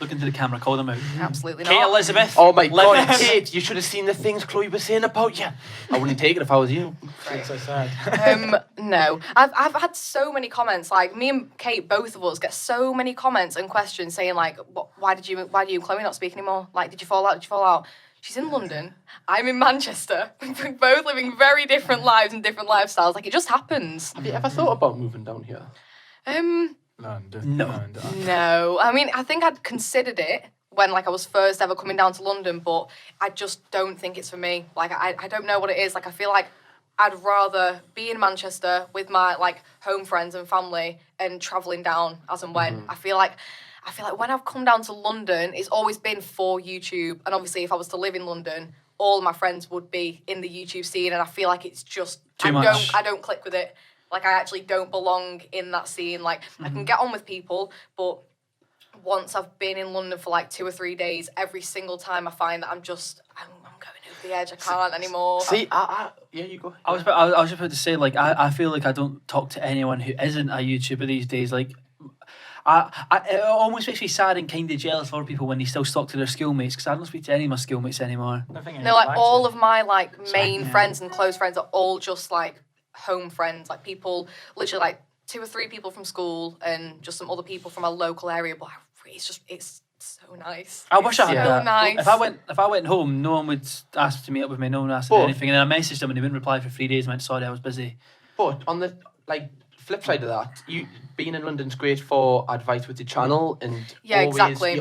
Look into the camera. Call them out. Absolutely Kate not. Elizabeth. Oh my God, Living- Kate, you should have seen the things Chloe was saying about you. I wouldn't take it if I was you. It's so sad. No, I've had so many comments. Like me and Kate, both of us get so many comments and questions saying like, why do you and Chloe not speak anymore? Like, did you fall out? She's in London. I'm in Manchester. We're both living very different lives and different lifestyles. Like, it just happens. Have you ever thought about moving down here? London. No. No. I mean, I think I'd considered it when like I was first ever coming down to London, but I just don't think it's for me. Like I don't know what it is. Like I feel like I'd rather be in Manchester with my like home friends and family and travelling down as and when. I feel like when I've come down to London, it's always been for YouTube. And obviously if I was to live in London, all my friends would be in the YouTube scene, and I feel like it's just too much. I don't click with it. Like I actually don't belong in that scene. Like I can get on with people, but once I've been in London for like 2 or 3 days, every single time I find that I'm going over the edge. I can't anymore. See, yeah, you go. I was just about to say, like, I feel like I don't talk to anyone who isn't a YouTuber these days. Like, it almost makes me sad and kind of jealous for people when they still talk to their schoolmates, because I don't speak to any of my schoolmates anymore. No, like all of my like main friends and close friends are all just like home friends, like people literally like 2 or 3 people from school and just some other people from a local area. But it's so nice. I wish I had that. Nice. If I went home, no one would ask to meet up with me. No one asked me anything, and then I messaged them and they wouldn't reply for 3 days. And went, sorry, I was busy. But on the flip side of that, you being in London's great for advice with your channel, and you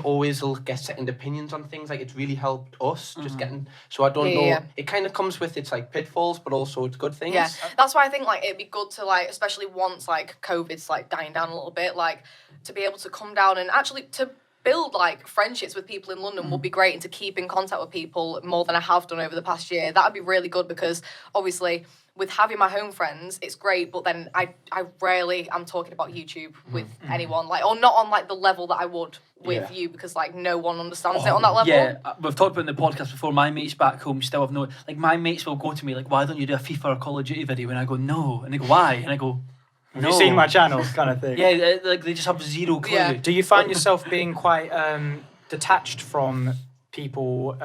always will get second opinions on things. Like it's really helped us just getting. So I don't know. Yeah. It kind of comes with its like pitfalls, but also it's good things. Yeah, that's why I think like it'd be good to like, especially once like COVID's like dying down a little bit, like to be able to come down and actually to build like friendships with people in London would be great, and to keep in contact with people more than I have done over the past year. That would be really good, because obviously with having my home friends, it's great, but then I rarely am talking about YouTube with anyone, like, or not on like the level that I would with you, because like no one understands it on that level. Yeah, we've talked about in the podcast before. My mates back home still have no, like my mates will go to me like, why don't you do a FIFA or Call of Duty video? And I go, no, and they go, why? And I go, have you seen my channel, kind of thing? Yeah, like they just have zero clue. Yeah. Do you find yourself being quite detached from people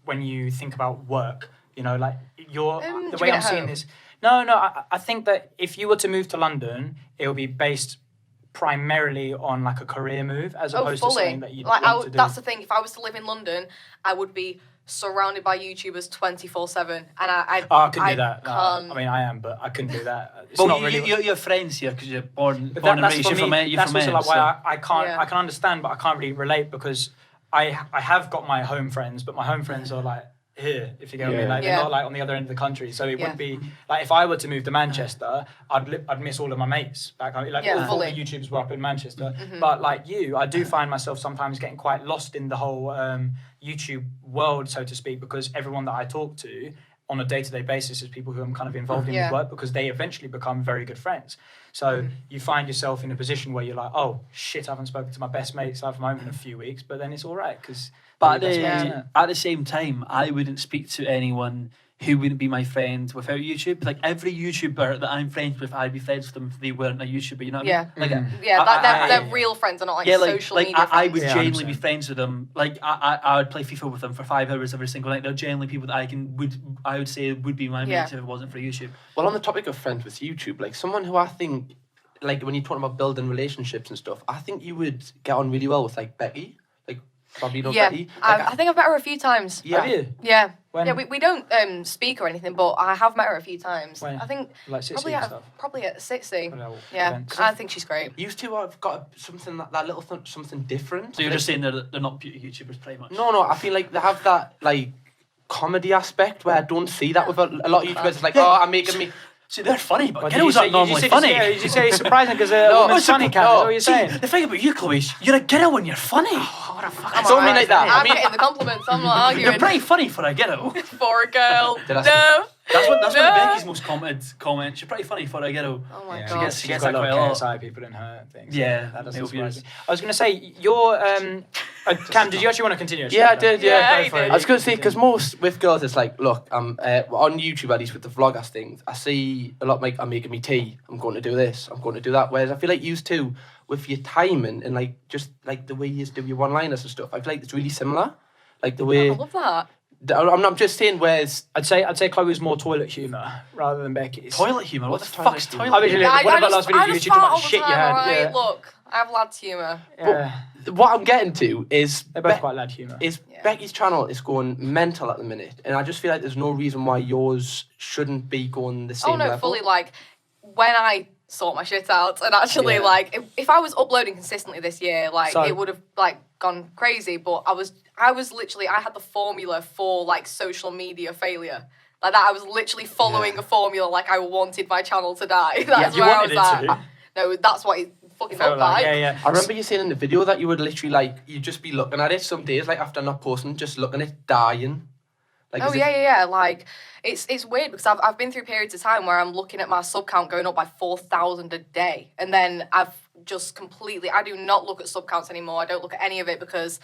when you think about work? You know, like the way I'm seeing this. No, I think that if you were to move to London, it will be based primarily on like a career move, as opposed to something that you'd want to do. That's the thing. If I was to live in London, I would be surrounded by YouTubers 24/7, and I couldn't do that. I mean, I am, but I couldn't do that. It's not really. You're friends here because you're born and raised. You're from That's also like why I can't. I can understand, but I can't really relate, because I have got my home friends, but my home friends are like here, if you get what I mean. Like they're not like on the other end of the country, so it wouldn't be like if I were to move to Manchester, I'd miss all of my mates back home. Like all the YouTubers were up in Manchester, but like you, I do find myself sometimes getting quite lost in the whole YouTube world, so to speak, because everyone that I talk to on a day-to-day basis is people who I'm kind of involved in with work, because they eventually become very good friends. So you find yourself in a position where you're like, oh shit, I haven't spoken to my best mates from home in a few weeks, but then it's all right, because at the same time, I wouldn't speak to anyone who wouldn't be my friend without YouTube. Like every YouTuber that I'm friends with, I'd be friends with them if they weren't a YouTuber. You know what I mean? Like, they're real friends, and not like social media friends. I would genuinely be friends with them. Like I would play FIFA with them for 5 hours every single night. They're genuinely people that I would say would be my mates if it wasn't for YouTube. Well, on the topic of friends with YouTube, like someone who I think, like when you're talking about building relationships and stuff, I think you would get on really well with like Becky. Probably know Betty. I think I've met her a few times. Yeah. Have you? Yeah. When? Yeah, we don't speak or anything, but I have met her a few times. When? I think like probably at 60. Yeah, events. I think she's great. You two have got something that little something different. So you're just saying they're not beauty YouTubers, pretty much? No, I feel like they have that like comedy aspect where I don't see that with a lot of YouTubers. It's like, I'm making me. See, they're funny, but girls aren't normally funny. Did you say it's surprising because a woman's funny, Kat? Is that what you're saying? The thing about you, Chloe, is you're a girl when you're funny. What a fuck. It's only like that. I'm getting the compliments. I'm not arguing. You're pretty funny for a girl. For a girl. That's one of Becky's most commented comments. You're pretty funny for a girl. Oh my god. She gets that quite a lot of KSI people in her things. Yeah, that doesn't surprise me. I was going to say, you're... Cam, did you actually want to continue? Yeah, I did, I was going to say, because most with girls, it's like, look, on YouTube, at least with the vloggers things, I see a lot like, I'm making me tea, I'm going to do this, I'm going to do that. Whereas I feel like you two, with your time and like, just like the way you do your one-liners and stuff, I feel like it's really similar. Like the way... I love that. I'm just saying, whereas I'd say Chloe's more toilet humour rather than Becky's. Toilet humour? What the fuck's toilet humour? What about last video you too much shit you had? Right? Yeah. Look, I have lads humour. Yeah. What I'm getting to is they're both quite lad humour. Becky's channel is going mental at the minute, and I just feel like there's no reason why yours shouldn't be going the same level. Fully. Like when I sort my shit out and actually like if I was uploading consistently this year, like it would have like gone crazy. But I was literally, I had the formula for like social media failure. Like that, I was literally following a formula. Like I wanted my channel to die. That's where I was at. No, that's what it fucking felt like. I remember you saying in the video that you would literally like, you'd just be looking at it some days, like after not posting, just looking at it dying. Like, Like it's weird because I've been through periods of time where I'm looking at my sub count going up by 4,000 a day, and then I've just completely, I do not look at sub counts anymore. I don't look at any of it because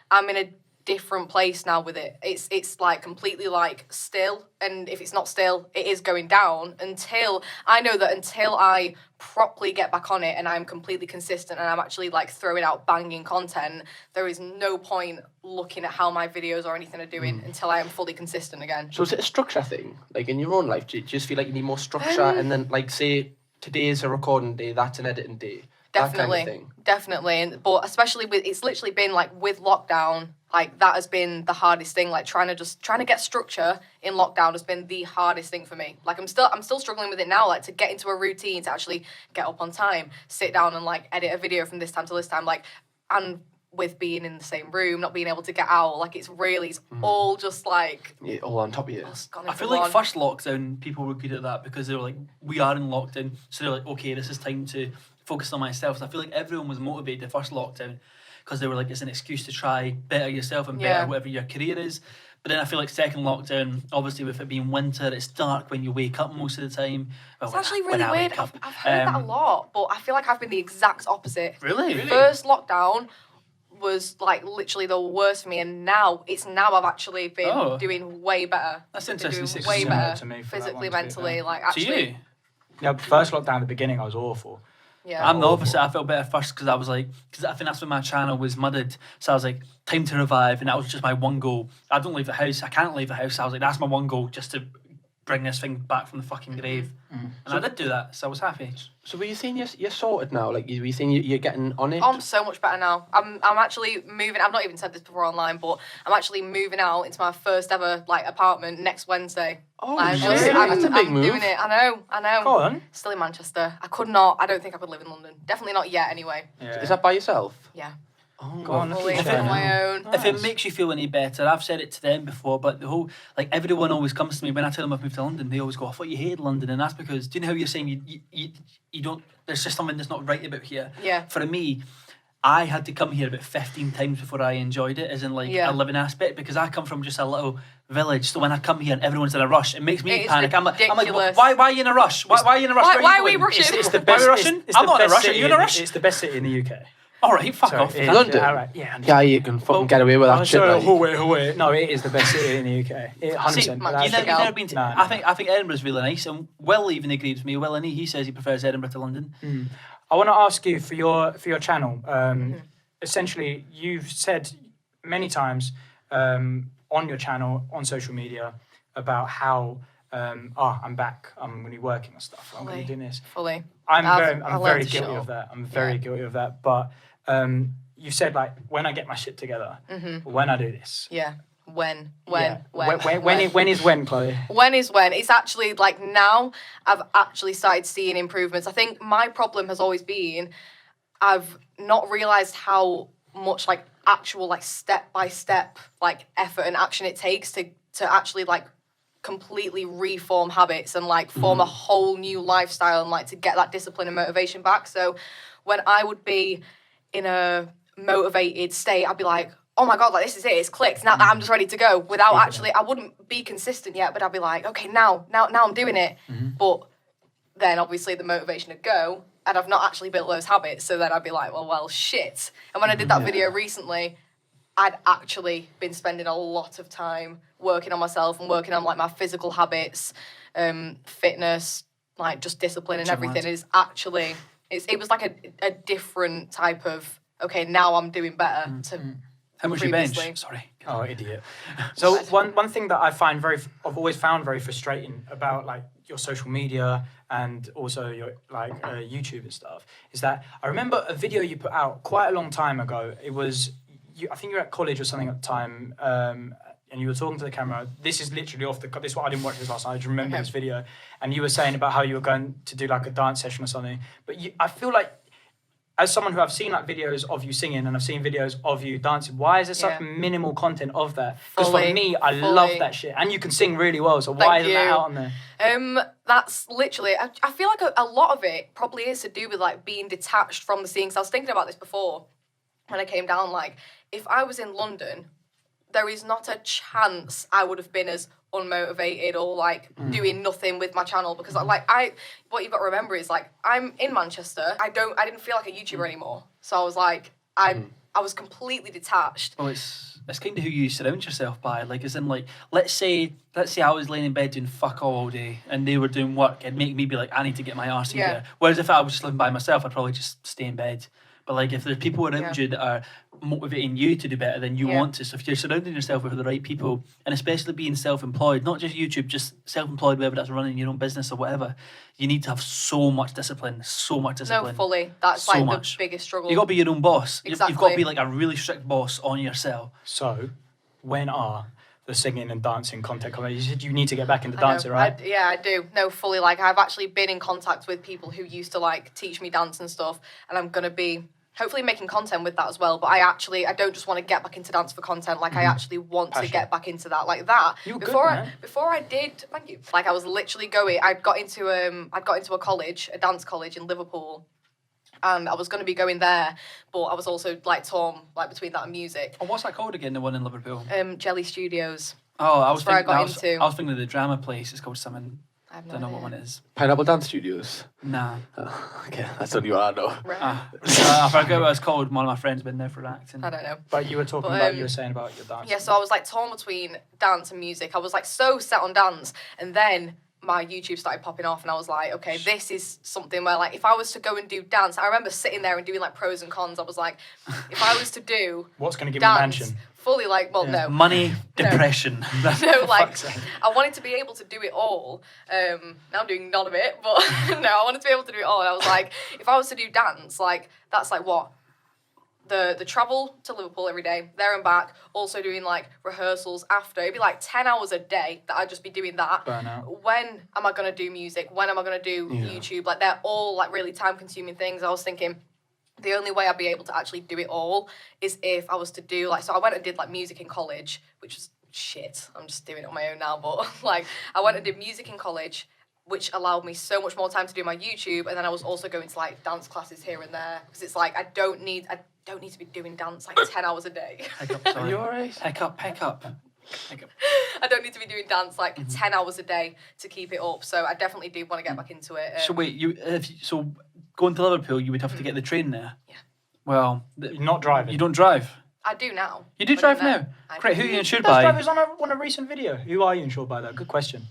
I'm in a different place now with it. It's like completely like still, and if it's not still, it is going down until I properly get back on it and I'm completely consistent and I'm actually like throwing out banging content. There is no point looking at how my videos or anything are doing until I am fully consistent again. So is it a structure thing? Like in your own life, do you just feel like you need more structure, and then like say today's a recording day, that's an editing day? Definitely, that kind of thing. Definitely, but especially with, it's literally been like with lockdown, like that has been the hardest thing. Like trying to get structure in lockdown has been the hardest thing for me. Like I'm still struggling with it now. Like to get into a routine, to actually get up on time, sit down and like edit a video from this time to this time. Like, and with being in the same room, not being able to get out, like it's all just like all on top of you. I feel like first lockdown, people were good at that because they were like, we are in lockdown, so they're like, okay, this is time to focus on myself. So I feel like everyone was motivated the first lockdown because they were like, it's an excuse to try better yourself and better whatever your career is. But then I feel like second lockdown, obviously with it being winter, it's dark when you wake up most of the time. Well, it's actually really weird. I've heard that a lot, but I feel like I've been the exact opposite. Really? First lockdown was like literally the worst for me, and now I've actually been doing way better. That's interesting. Doing way better to me physically, mentally, like actually. To you? Yeah, first lockdown at the beginning, I was awful. Yeah. I'm the opposite. I felt better first because I was like, because I think that's when my channel was mudded. So I was like, time to revive, and that was just my one goal. I don't leave the house. I can't leave the house. So I was like, that's my one goal, just to bring this thing back from the fucking grave. And I did do that, so I was happy. So were you saying you're sorted now? Like, were you saying you're getting on it? I'm so much better now. I'm actually moving. I've not even said this before online, but I'm actually moving out into my first ever like apartment next Wednesday. Oh, shit. That's a big move. Doing it. I know. Go on. Still in Manchester. I don't think I could live in London. Definitely not yet, anyway. Yeah. Is that by yourself? Yeah. Oh, go on. Fully on my own. If it makes you feel any better, I've said it to them before, but the whole, like, everyone always comes to me when I tell them I've moved to London, they always go, I thought you hated London, and that's because, do you know how you're saying you don't, there's just something that's not right about here? Yeah. For me, I had to come here about 15 times before I enjoyed it, as in like a living aspect, because I come from just a little village, so when I come here and everyone's in a rush, it makes me panic. I'm like, why are you in a rush? Why are you in a rush? Why are we rushing? It's the best. Why are we rushing? I'm not in a rush. Are you in a rush? It's the best city in the UK. All right, fuck off. London? All right, yeah. Yeah, you can fucking get away with that shit. Like. No, it is the best city in the UK. 100%. See, you've never been to... No. I think Edinburgh's really nice, and Will even agrees with me. Will, and he says he prefers Edinburgh to London. I want to ask you for your channel. Essentially, you've said many times on your channel, on social media, about how I'm back, I'm going to be working and stuff, I'm going to be doing this. Fully. I'm very guilty of that. I'm very guilty of that. But you said, like, when I get my shit together, when I do this. Yeah. When, Chloe? When is when? It's actually like now I've actually started seeing improvements. I think my problem has always been I've not realised how much like actual like step by step like effort and action it takes to actually like completely reform habits and like form a whole new lifestyle and like to get that discipline and motivation back. So when I would be in a motivated state, I'd be like, oh my God, like this is it, it's clicked. Now I'm just ready to go without actually, I wouldn't be consistent yet, but I'd be like, okay, now I'm doing it. But then obviously the motivation would go and I've not actually built those habits. So then I'd be like, well, shit. And when I did that video recently, I'd actually been spending a lot of time working on myself and working on like my physical habits, fitness, like just discipline and everything is actually, it was like a different type of, okay, now I'm doing better to how much you bench? Sorry. Oh, idiot. So one thing that I've always found very frustrating about like your social media and also your like YouTube and stuff is that I remember a video you put out quite a long time ago. It was I think you were at college or something at the time. and you were talking to the camera. This is literally this is what I didn't watch this last night. I just remember this video, and you were saying about how you were going to do like a dance session or something. But I feel like, as someone who I've seen like videos of you singing and I've seen videos of you dancing, why is there such minimal content of that? Because for me, I love that shit, and you can sing really well. So why isn't that out on there? That's literally. I feel like a lot of it probably is to do with like being detached from the scene. Because I was thinking about this before when I came down. Like, if I was in London, there is not a chance I would have been as unmotivated or like doing nothing with my channel, because what you've got to remember is like, I'm in Manchester. I didn't feel like a YouTuber anymore. So I was like, I was completely detached. Well, it's kind of who you surround yourself by. Like, as in, like, let's say I was laying in bed doing fuck all day and they were doing work, it'd make me be like, I need to get my arse in there. Whereas if I was just living by myself, I'd probably just stay in bed. But like, if there's people around you that are motivating you to do better than you want to, so if you're surrounding yourself with the right people, and especially being self-employed, not just YouTube, just self-employed, whether that's running your own business or whatever, you need to have so much discipline. No, fully. That's so like the biggest struggle. You got to be your own boss. Exactly. You've got to be like a really strict boss on yourself. So, when are the singing and dancing content coming? You said you need to get back into dancing, right? I do. No, fully. Like, I've actually been in contact with people who used to like teach me dance and stuff, and I'm gonna be hopefully making content with that as well. But I don't just want to get back into dance for content. Like, I actually want to get back into that, like that. Before I did, thank you. Like, I was literally going. I'd got into a college, a dance college in Liverpool. And I was going to be going there, but I was also like torn like between that and music. Oh, what's that called again? The one in Liverpool? Jelly Studios. Oh, I was thinking into. Of the drama place. It's called something. I don't know what one it is. Pineapple Dance Studios? Nah. Oh, okay, that's what you are, though. Right. I forget what it's called. One of my friends been there for acting. I don't know. But you were talking about, you were saying about your dance. Yeah, so I was like torn between dance and music. I was like so set on dance, and then my YouTube started popping off, and I was like, okay, this is something where like, if I was to go and do dance, I remember sitting there and doing like pros and cons. I was like, if I was to do what's going to give me a mansion? Fully like, well, no. Money, depression. No, like, I wanted to be able to do it all. Now I'm doing none of it, but no, I wanted to be able to do it all. And I was like, if I was to do dance, like, that's like what? The travel to Liverpool every day, there and back, also doing like rehearsals after. It'd be like 10 hours a day that I'd just be doing that. Burnout. When am I going to do music? When am I going to do YouTube? Like, they're all like really time consuming things. I was thinking the only way I'd be able to actually do it all is if I was to do like, so I went and did like music in college, which was shit. I'm just doing it on my own now, but like, I went and did music in college, which allowed me so much more time to do my YouTube. And then I was also going to like dance classes here and there, because it's like, I don't need to be doing dance like 10 hours a day. Are you alright? Pick up. I don't need to be doing dance like 10 hours a day to keep it up. So I definitely do want to get back into it. So wait, so going to Liverpool, you would have to get the train there? Yeah. Well, you're not driving. You don't drive? I do now. You do drive now? Great, who are you insured by? Drivers on a recent video. Who are you insured by, though? Good question.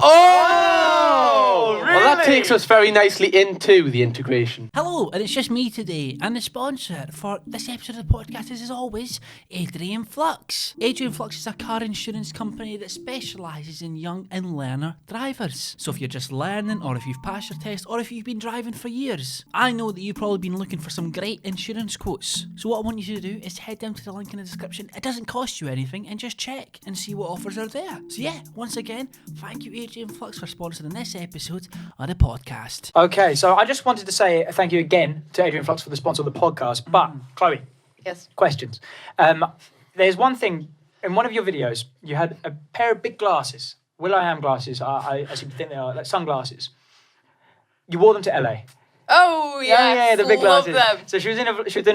Oh, really? Well, that takes us very nicely into the integration. Hello, and it's just me today, and the sponsor for this episode of the podcast is, as always, Adrian Flux. Adrian Flux is a car insurance company that specialises in young and learner drivers. So if you're just learning, or if you've passed your test, or if you've been driving for years, I know that you've probably been looking for some great insurance quotes. So what I want you to do is head down to the link in the description. It doesn't cost you anything, and just check and see what offers are there. So yeah, once again, thank you, Adrian Flux, for sponsoring this episode of the podcast. Okay, so I just wanted to say thank you again to Adrian Flux for the sponsor of the podcast. But, Chloe. Yes. Questions. There's one thing, in one of your videos, you had a pair of big glasses. Will.i.am glasses, I seem to think they are, like sunglasses. You wore them to LA. Oh, yeah, the big glasses. Them. So she was in a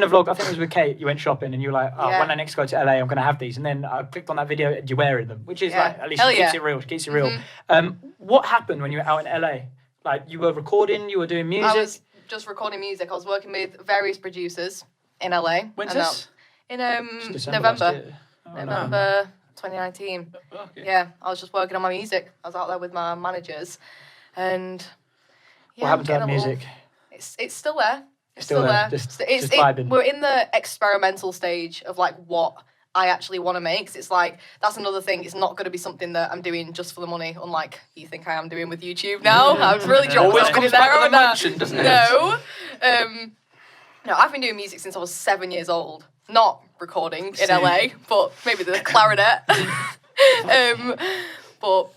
vlog, I think it was with Kate, you went shopping and you were like, when I next go to LA, I'm going to have these. And then I clicked on that video and you're wearing them, which is like, at least it keeps it real. It keeps it real. What happened when you were out in LA? Like, you were recording, you were doing music? I was just recording music. I was working with various producers in LA. When's this? In November. November 2019. Okay. Yeah, I was just working on my music. I was out there with my managers. And what happened to that music? It's still there. It's still there. Just vibing. We're in the experimental stage of like what I actually want to make. 'Cause it's like, that's another thing. It's not going to be something that I'm doing just for the money, unlike you think I am doing with YouTube now. I've really dropped something in there. Always comes back to the mansion, doesn't it? No. No, I've been doing music since I was 7 years old. Not recording in LA, but maybe the clarinet. But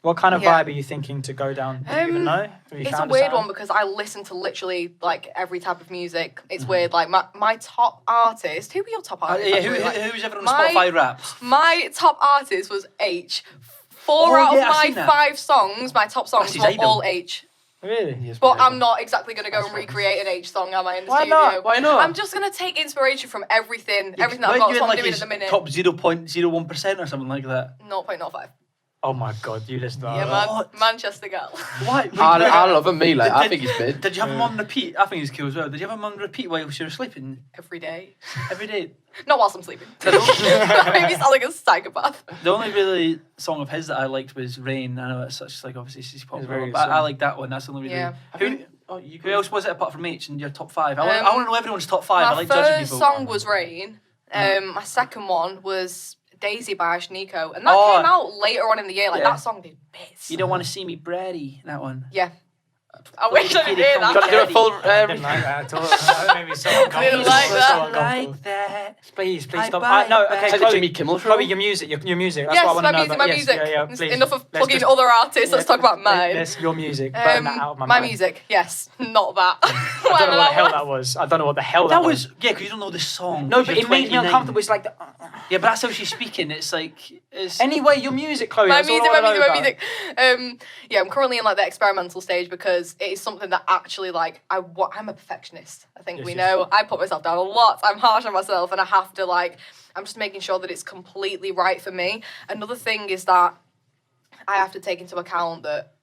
what kind of vibe are you thinking to go down? Do you even know? It's a weird one because I listen to literally like every type of music. It's weird. Like my top artist. Who were your top artists? Who's ever on the Spotify Wraps? My top artist was H. 4 out of my 5 songs, my top songs were all H. Really? But I'm not exactly going to go and recreate an H song, am I, in the studio? Not? Why not? I'm just going to take inspiration from everything that I've got. That's what I'm doing at the minute. Top 0.01% or something like that. 0.05. Oh my god, you listen to that. Yeah, Manchester girl. Why? I love him, me. Like, I think he's good. Did you have him on repeat? I think he's cool as well. Did you have him on repeat while you were sleeping? Every day. Every day? Not whilst I'm sleeping. That made me sound like a psychopath. The only really song of his that I liked was Rain. I know it's such like obviously she's popular, but I like that one. That's the only really. Yeah. Who else was it apart from H in your top 5? I want to know everyone's top 5. I like judging My people. first song was Rain. My second one was Daisy by Ashniko, and that came out later on in the year. Like that song did bits. You don't want to see me bratty. That one. Yeah. I wish I didn't hear that. Got to do a full. I didn't like that at all. That made me so uncomfortable. Didn't like that. So uncomfortable. Like that. Please I stop. buy No, it okay, back. Like Chloe, Jimmy Kimmel show. Chloe, your music. Your music. That's Yes, what I want to know. my about. music. Yeah, please. Enough of Let's plugging just- other artists. Let's talk about mine. Yes, your music. Burn that out of my My mind. music, yes, not that. I don't know what the hell that was. I don't know what the hell that was. Yeah, because you don't know the song. No, but You're it made me 29. uncomfortable. It's like Yeah, but that's how she's speaking. It's like it's. anyway, your music, Chloe. My that's all music, I my wanna know music. about. Yeah, I'm currently in like the experimental stage because it is something that actually like I'm a perfectionist. I think we know. I put myself down a lot. I'm harsh on myself, and I have to like. I'm just making sure that it's completely right for me. Another thing is that I have to take into account that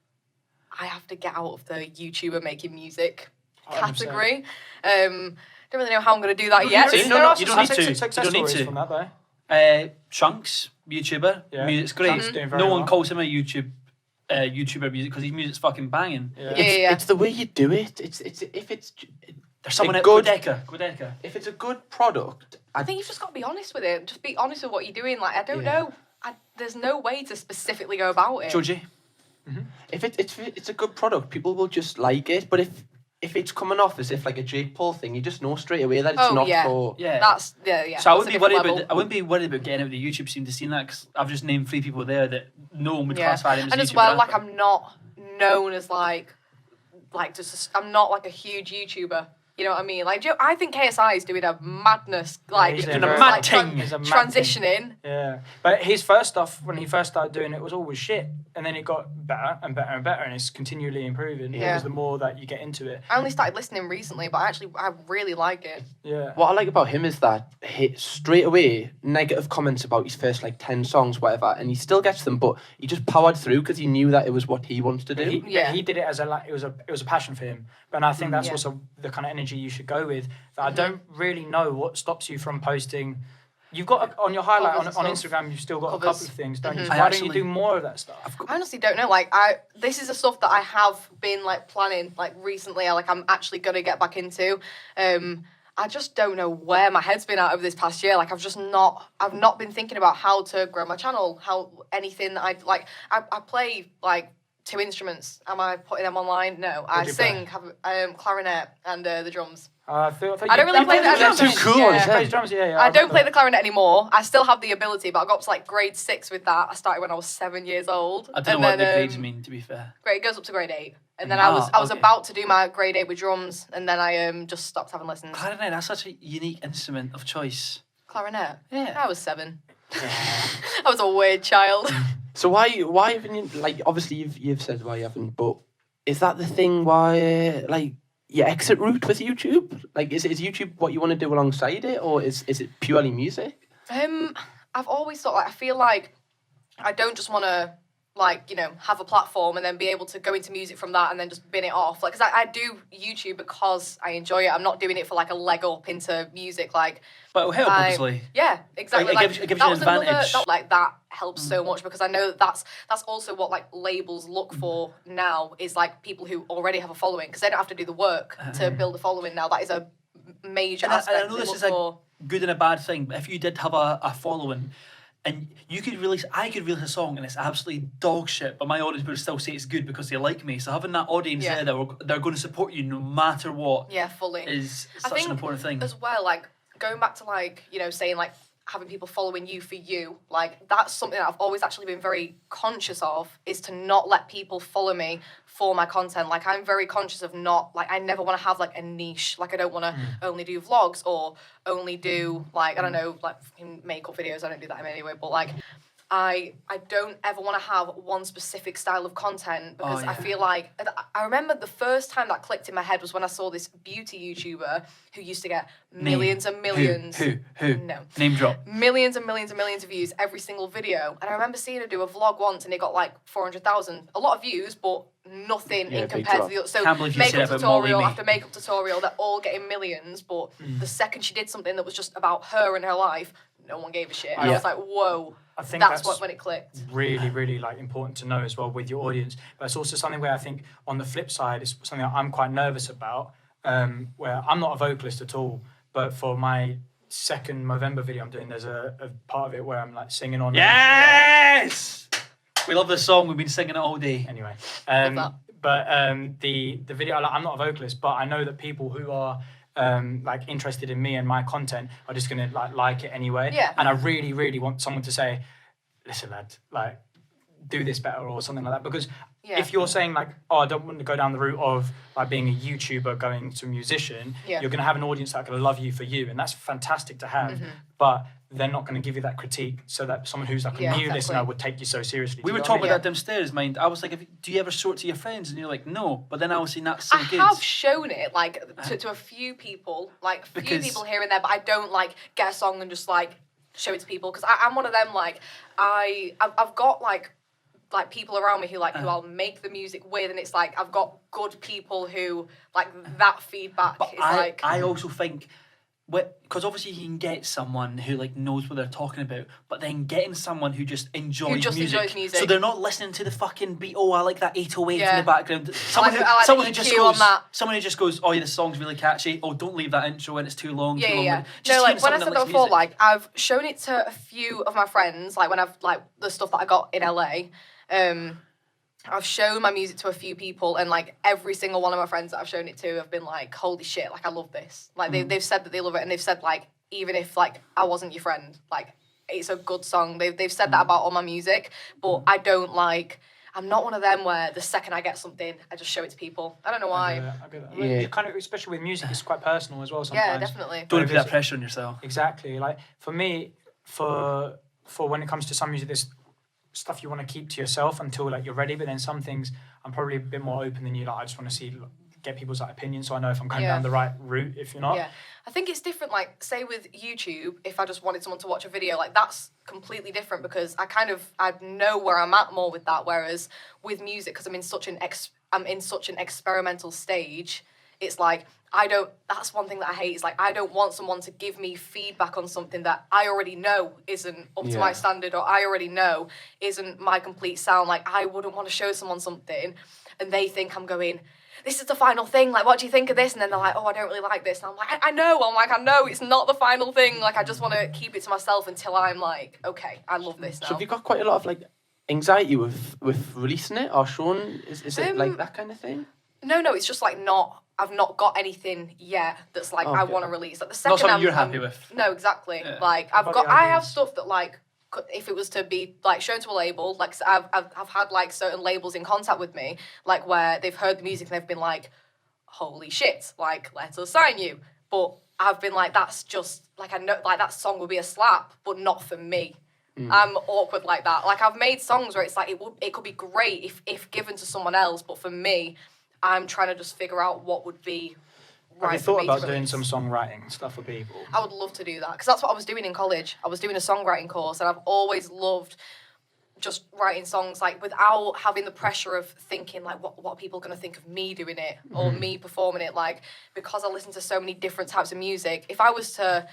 I have to get out of the YouTuber making music 100%. category. Don't really know how I'm going to do that yet. You There are don't some need to. success You don't need stories to. from that, though. Chunks, YouTuber, Yeah. music's great. Chunks doing very No one well. calls him a YouTuber music because his music's fucking banging. Yeah. It's the way you do it. It's if it's There's someone a at good- Quedeca. if it's a good product. I think you've just got to be honest with it. Just be honest with what you're doing. Like, I don't know. There's no way to specifically go about it. Joji. If it's a good product, people will just like it. But if it's coming off as if like a Jake Paul thing, you just know straight away that it's not for. Yeah. That's yeah. So I that's wouldn't a be worried different about. I wouldn't be worried about getting out of the YouTube scene to see that because I've just named 3 people there that no one would classify them as and YouTuber. as well, like I'm not known as like just I'm not like a huge YouTuber. You know what I mean? Like, I think KSI is doing a madness, like, he's doing doing a very mad well. thing. He's a mad transitioning. Yeah, but his first stuff when he first started doing it was always shit, and then it got better and better and better, and it's continually improving. Yeah. Because the more that you get into it. I only started listening recently, but I really like it. Yeah. What I like about him is that straight away negative comments about his first like 10 songs, whatever, and he still gets them, but he just powered through because he knew that it was what he wants to do. He did it as it was a passion for him, and I think that's Yeah. also the kind of energy you should go with. That I don't really know what stops you from posting. You've got on your highlight on Covers and Instagram. You've still got a Covers. couple of things, don't you? So I why don't actually- you do more of that stuff? I honestly don't know. Like, this is the stuff that I have been like planning like recently. I'm actually gonna get back into. I just don't know where my head's been at over this past year. Like, I've not been thinking about how to grow my channel, how anything I like. I play like 2 instruments. Am I putting them online? No. I do you sing, have clarinet and the drums. I I don't really play the That's too cool, Yeah. isn't it? Plays drums, yeah. I don't remember play that. the clarinet anymore. I still have the ability, but I got up to like grade 6 with that. I started when I was 7 years old. I don't know what the grades mean, to be fair. It goes up to grade 8, and then I was okay. about to do my grade 8 with drums, and then I just stopped having lessons. Clarinet, that's such a unique instrument of choice. Clarinet. Yeah. I was 7. I was a weird child. So why haven't you, like, obviously you've said why you haven't, but is that the thing why like your exit route with YouTube? Like, is YouTube what you want to do alongside it, or is it purely music? I've always thought, like, I feel like I don't just want to, like, you know, have a platform and then be able to go into music from that and then just bin it off. Like, because I do YouTube because I enjoy it. I'm not doing it for, like, a leg up into music, like... But it'll help, obviously. Yeah, exactly. It gives you that an was another, advantage. that helps so much because I know that's also what, like, labels look for now is, like, people who already have a following because they don't have to do the work to build a following now. That is a major aspect And I know they this look is a for. good and a bad thing, but if you did have a following and I could release a song and it's absolutely dog shit, but my audience would still say it's good because they like me. So having that audience there they're going to support you no matter what Yeah, fully. is I such think an important thing. as well, like, going back to like, you know, saying like having people following you for you, like that's something that I've always actually been very conscious of, is to not let people follow me for my content. Like I'm very conscious of not, like I never want to have like a niche. Like I don't want to only do vlogs or only do like, I don't know, like makeup videos. I don't do that anyway, but like I don't ever want to have one specific style of content, because I feel like, I remember the first time that clicked in my head was when I saw this beauty YouTuber who used to get millions and millions. Who? No. Name drop. Millions and millions and millions of views every single video. And I remember seeing her do a vlog once and it got like 400,000. A lot of views, but nothing in compared to the other. So makeup tutorial after makeup tutorial, they're all getting millions, but the second she did something that was just about her and her life, no one gave a shit. And I was like, whoa. I think that's what when it clicked. Really, really like important to know as well with your audience. But it's also something where I think on the flip side, it's something that I'm quite nervous about, where I'm not a vocalist at all, but for my second Movember video I'm doing, there's a part of it where I'm like singing on. Yes! We love this song. We've been singing it all day. Anyway, the video, like, I'm not a vocalist, but I know that people who are like interested in me and my content are just gonna like it anyway. Yeah. And I really, really want someone to say, listen, lad, like do this better or something like that. Because if you're saying like, oh, I don't want to go down the route of like being a YouTuber going to a musician, you're gonna have an audience that are gonna love you for you, and that's fantastic to have. But they're not going to give you that critique, so that someone who's like a new listener would take you so seriously. We were talking about that downstairs, mind. I was like, do you ever show it to your friends? And you're like, no. But then I was saying that's so good. I have shown it like to a few people, like a few people here and there, but I don't like get a song and just like show it to people, because I'm one of them, like I've got like people around me who like who I'll make the music with, and it's like I've got good people who like that feedback is like. I also think, because obviously you can get someone who like knows what they're talking about, but then getting someone who just enjoys music, so they're not listening to the fucking beat. Oh, I like that 808 in the background. Someone who just goes, oh yeah, the song's really catchy. Oh, don't leave that intro in, it's too long. No, like when I said that before, like I've shown it to a few of my friends, like when I've like the stuff that I got in LA. I've shown my music to a few people, and like every single one of my friends that I've shown it to have been like, holy shit, like I love this. Like they've said that they love it, and they've said like, even if like I wasn't your friend, like it's a good song. They've said that about all my music, but I don't like, I'm not one of them where the second I get something, I just show it to people. I don't know why. I get that. I mean, kind of, especially with music, it's quite personal as well sometimes. Yeah, definitely. Don't put that pressure on yourself. Exactly. Like for me, for when it comes to some music, there's stuff you want to keep to yourself until like you're ready, but then some things I'm probably a bit more open than you. Like I just want to get people's like opinions, so I know if I'm going down the right route. If you're not, I think it's different. Like say with YouTube, if I just wanted someone to watch a video, like that's completely different, because I know where I'm at more with that. Whereas with music, because I'm in such an experimental stage, it's like that's one thing that I hate, is like I don't want someone to give me feedback on something that I already know isn't up to my standard, or I already know isn't my complete sound. Like I wouldn't want to show someone something and they think I'm going, this is the final thing, like what do you think of this? And then they're like, oh, I don't really like this. And I'm like, I know it's not the final thing. Like I just want to keep it to myself until I'm like, okay, I love this now. So have you got quite a lot of like anxiety with releasing it or showing? Is it like that kind of thing? No, it's just like I've not got anything yet that's like I want to release. Like the second not something you're happy with. No, exactly. Yeah. Like I have stuff that like if it was to be like shown to a label, like I've had like certain labels in contact with me, like where they've heard the music and they've been like, holy shit, like let us sign you. But I've been like, that's just like, I know like that song would be a slap, but not for me. I'm awkward like that. Like I've made songs where it's like it could be great if given to someone else, but for me, I'm trying to just figure out what would be right. Have you thought about doing some songwriting stuff for people? I would love to do that, because that's what I was doing in college. I was doing a songwriting course, and I've always loved just writing songs like without having the pressure of thinking like what are people going to think of me doing it or me performing it. Like because I listen to so many different types of music, if I was to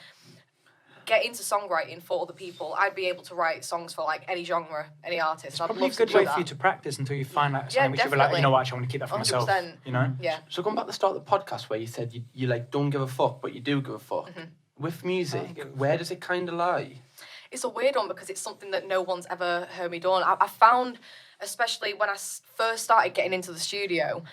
get into songwriting for other people, I'd be able to write songs for like any genre, any artist. It's probably a good way for you to practice until you find like something which you're like, you know what, actually I want to keep that for myself. You know? Yeah. So going back to the start of the podcast where you said you like don't give a fuck, but you do give a fuck. With music, where does it kind of lie? It's a weird one, because it's something that no one's ever heard me do. I found, especially when I first started getting into the studio,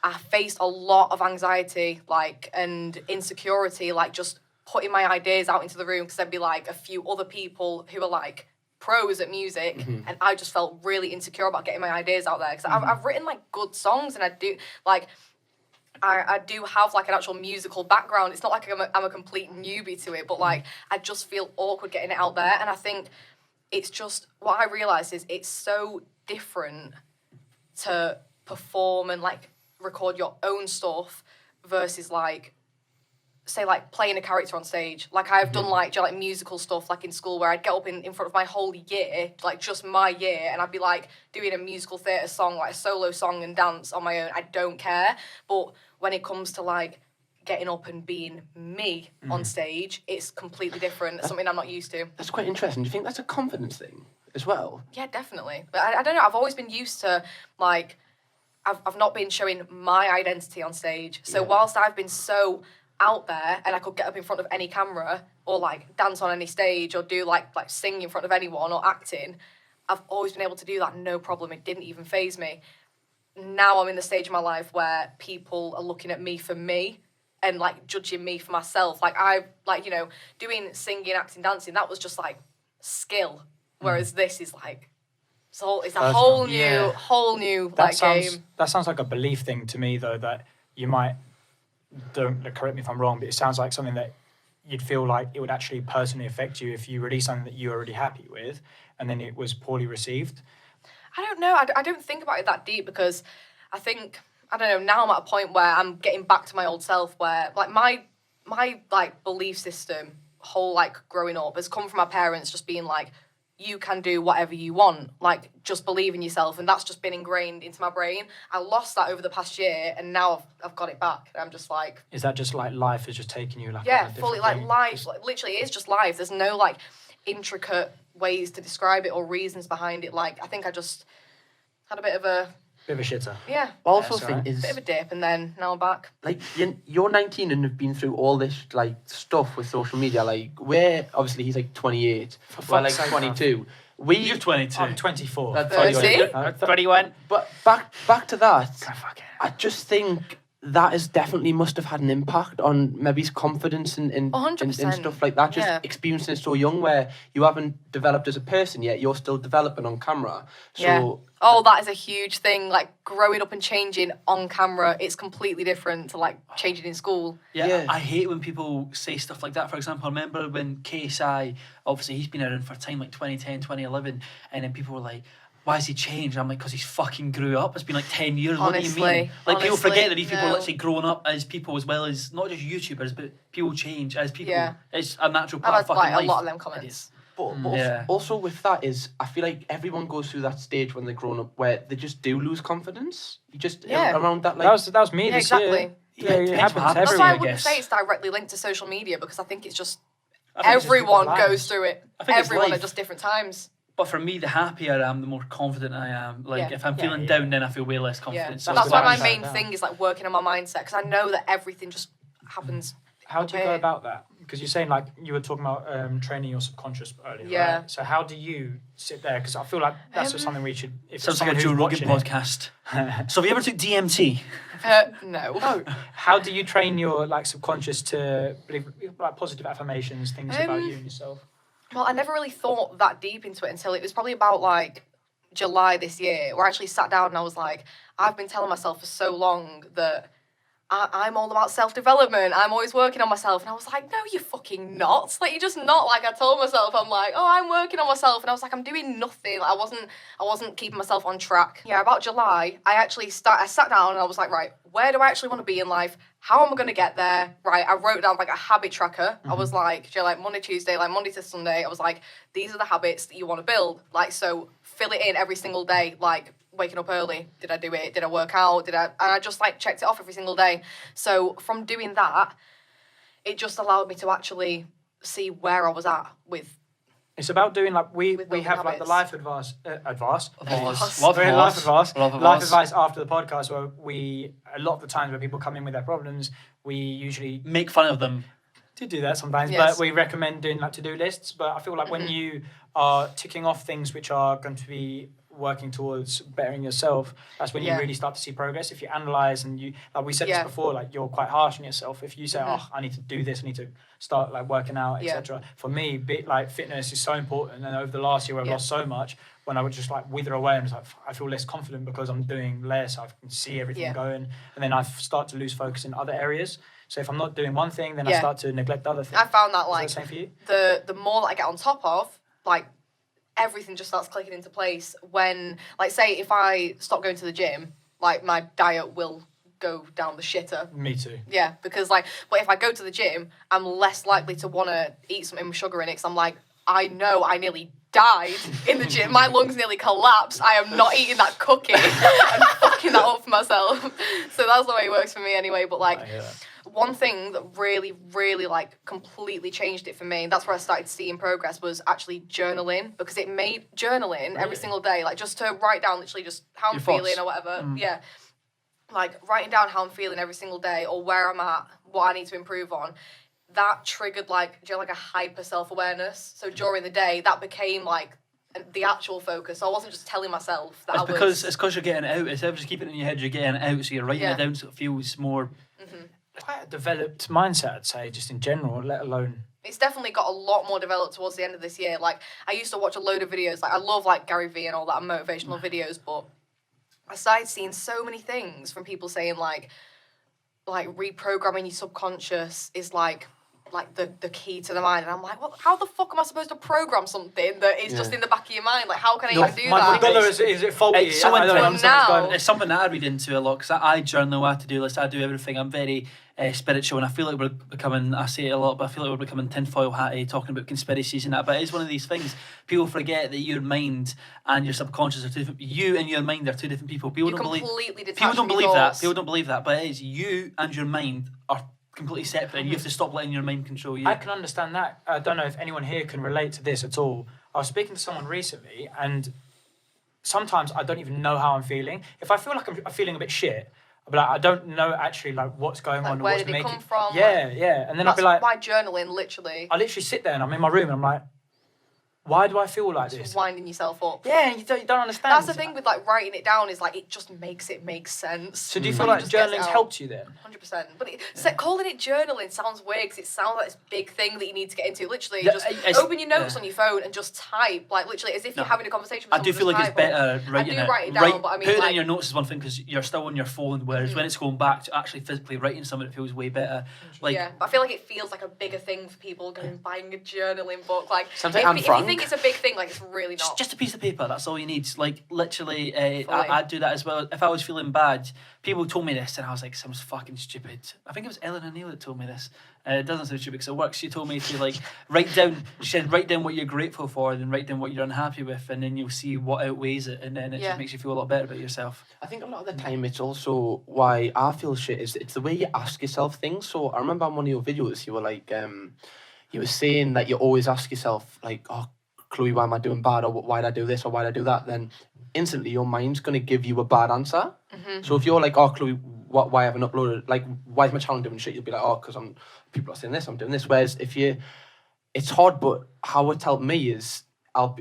I faced a lot of anxiety, like, and insecurity, like just putting my ideas out into the room because there'd be like a few other people who are like pros at music, and I just felt really insecure about getting my ideas out there because I've written like good songs, and I do like I do have like an actual musical background. It's not like I'm a complete newbie to it, but like I just feel awkward getting it out there. And I think it's just what I realised is it's so different to perform and like record your own stuff versus like say like playing a character on stage. Like I've done like musical stuff like in school where I'd get up in front of my whole year, like just my year, and I'd be like doing a musical theatre song, like a solo song and dance on my own. I don't care. But when it comes to like getting up and being me on stage, it's completely different. It's something I'm not used to. That's quite interesting. Do you think that's a confidence thing as well? Yeah, definitely. But I don't know, I've always been used to like I've not been showing my identity on stage. So whilst I've been so out there and I could get up in front of any camera or like dance on any stage or do like sing in front of anyone or acting, I've always been able to do that, no problem. It didn't even faze me. Now I'm in the stage of my life where people are looking at me for me and like judging me for myself. Like I doing singing, acting, dancing, that was just like skill, whereas this is like it's a whole new game. That sounds like a belief thing to me though, that you might, don't correct me if I'm wrong, but it sounds like something that you'd feel like it would actually personally affect you if you release something that you're already happy with and then it was poorly received. I don't know. I don't think about it that deep because I think, I don't know, now I'm at a point where I'm getting back to my old self where like my like belief system, whole like growing up has come from my parents just being like, you can do whatever you want, like just believe in yourself, and that's just been ingrained into my brain. I lost that over the past year and now I've got it back. I'm just like, is that just like life is just taking you like fully like life, like, literally it is just life. There's no like intricate ways to describe it or reasons behind it. Like I think I just had a bit of a shitter. Yeah. I also think is a bit of a dip, and then now I'm back. Like you're 19 and have been through all this like stuff with social media. Like we're obviously he's like 28, we're like 22. You're 22. I'm 24. That's 31. But back to that. I just think that is definitely must have had an impact on maybe his confidence and 100%. stuff like that. Just experiencing it so young, where you haven't developed as a person yet, you're still developing on camera. So that is a huge thing. Like growing up and changing on camera, it's completely different to like changing in school. Yeah. I hate when people say stuff like that. For example, I remember when KSI, obviously he's been around for a time like 2010, 2011, and then people were like, why has he changed? I'm like, because he's fucking grew up. It's been like 10 years. What do you mean? Like, people forget that these people are literally growing up as people as well as not just YouTubers, but people change as people. Yeah. It's a natural part of fucking life. A lot of them comments. But also with that is, I feel like everyone goes through that stage when they're growing up where they just do lose confidence. You just around that like that was me this year. Yeah, it happens. That's why I wouldn't say it's directly linked to social media because I think it's just everyone goes through it. Everyone at just different times. But for me, the happier I am, the more confident I am. Like, if I'm feeling down, then I feel way less confident. So that's why my main thing is like working on my mindset, because I know that everything just happens. How do you go about that? Because you're saying like you were talking about training your subconscious earlier, right? So how do you sit there? Because I feel like that's just something we should. If sounds like a Joe Rogan podcast. So have you ever took DMT? No. How do you train your like subconscious to believe like positive affirmations, things about you and yourself? Well, I never really thought that deep into it until it was probably about like July this year, where I actually sat down and I was like, I've been telling myself for so long that I'm all about self-development. I'm always working on myself. And I was like, no, you're fucking not. Like, you're just not. Like, I told myself, I'm like, oh, I'm working on myself. And I was like, I'm doing nothing. Like, I wasn't keeping myself on track. Yeah, about July, I sat down and I was like, right, where do I actually want to be in life? How am I going to get there? Right, I wrote down like a habit tracker. I was like, like Monday, Tuesday, like Monday to Sunday, I was like, these are the habits that you want to build. Like, so fill it in every single day, like waking up early. Did I do it? Did I work out? And I just like checked it off every single day. So from doing that, it just allowed me to actually see where I was at with. It's about doing like we have habits. like the life advice after the podcast, where we a lot of the times where people come in with their problems, we usually make fun of them. Do that sometimes, but we recommend doing like to-do lists. But I feel like when you are ticking off things which are going to be working towards bettering yourself, that's when you really start to see progress. If you analyze and you, like we said this before, like you're quite harsh on yourself. If you say, oh, I need to do this, I need to start like working out, etc. For me, like fitness is so important. And over the last year, I've lost so much. When I would just like wither away and just like I feel less confident because I'm doing less. I can see everything going, and then I start to lose focus in other areas. So if I'm not doing one thing, then I start to neglect other things. I found that like the same for you? The more that I get on top of, like everything just starts clicking into place. When, like, say if I stop going to the gym, like my diet will go down the shitter. Me too. Yeah, because like, but if I go to the gym, I'm less likely to want to eat something with sugar in it. Because I'm like, I know I nearly died in the gym. My lungs nearly collapsed. I am not eating that cookie and fucking that up for myself. So that's the way it works for me anyway. But like, one thing that really, really like completely changed it for me, that's where I started seeing progress, was actually journaling, because it made journaling every single day, like just to write down literally just how I'm feeling or whatever. Yeah. Like writing down how I'm feeling every single day or where I'm at, what I need to improve on. That triggered like, do you know, like a hyper self-awareness. So during the day, that became like the actual focus. So I wasn't just telling myself that it's because you're getting it out. Instead of just keeping it in your head, you're getting it out. So you're writing it down so it feels more... Quite a developed mindset, I'd say, just in general, let alone... It's definitely got a lot more developed towards the end of this year. Like, I used to watch a load of videos. Like, I love, like, Gary Vee and all that, and motivational videos, but I started seeing so many things from people saying, like reprogramming your subconscious is, like the key to the mind. And I'm like, well, how the fuck am I supposed to program something that is just in the back of your mind? Like, how can I even do that? $1 is it faulty? It's something that I read into a lot, because I journal, I have to do lists, I do everything. I'm very spiritual, and I feel like we're becoming, I say it a lot, but I feel like we're becoming tinfoil hatty, talking about conspiracies and that. But it's one of these things, people forget that your mind and your subconscious are two different. You and your mind are two different people. People don't believe that. People don't believe that, but it is. You and your mind are completely separate, and you have to stop letting your mind control you. I can understand that. I don't know if anyone here can relate to this at all. I was speaking to someone recently, and sometimes I don't even know how I'm feeling. If I feel like I'm feeling a bit shit, I'll be like, I don't know actually like what's going on. Where what's did it come from? Yeah. And then I'll be like... That's why journaling, literally. I literally sit there and I'm in my room and I'm like, why do I feel like this? Just winding yourself up. Yeah, you don't understand. That's the thing with like writing it down, is like it just makes it make sense. So do you feel like journaling's helped you then? 100%. But calling it journaling sounds weird, because it sounds like this big thing that you need to get into. Literally, just open your notes on your phone and just type, like literally as if you're having a conversation with someone. I do feel like it's better writing it. I do write it down, but I mean, putting it in your notes is one thing, because you're still on your phone, whereas when it's going back to actually physically writing something, it feels way better. Like, yeah, but I feel like it feels like a bigger thing for people going and buying a journaling book. Like, if you think it's a big thing, like, it's really not. Just a piece of paper, that's all you need. Like, literally, I'd do that as well. If I was feeling bad, people told me this, and I was like, sounds fucking stupid. I think it was Ellen O'Neill that told me this. It doesn't sound stupid because it works. She told me to, like, write down what you're grateful for, and then write down what you're unhappy with, and then you'll see what outweighs it, and then it just makes you feel a lot better about yourself. I think a lot of the time it's also why I feel shit is it's the way you ask yourself things. So I remember on one of your videos, you were like, you were saying that you always ask yourself, like, oh, Chloe, why am I doing bad? Or why did I do this? Or why did I do that? Then instantly your mind's going to give you a bad answer. So if you're like, oh, Chloe, why haven't I uploaded? Like, why is my channel doing shit? You'll be like, oh, because people are saying this, I'm doing this. Whereas it's hard, but how it's helped me is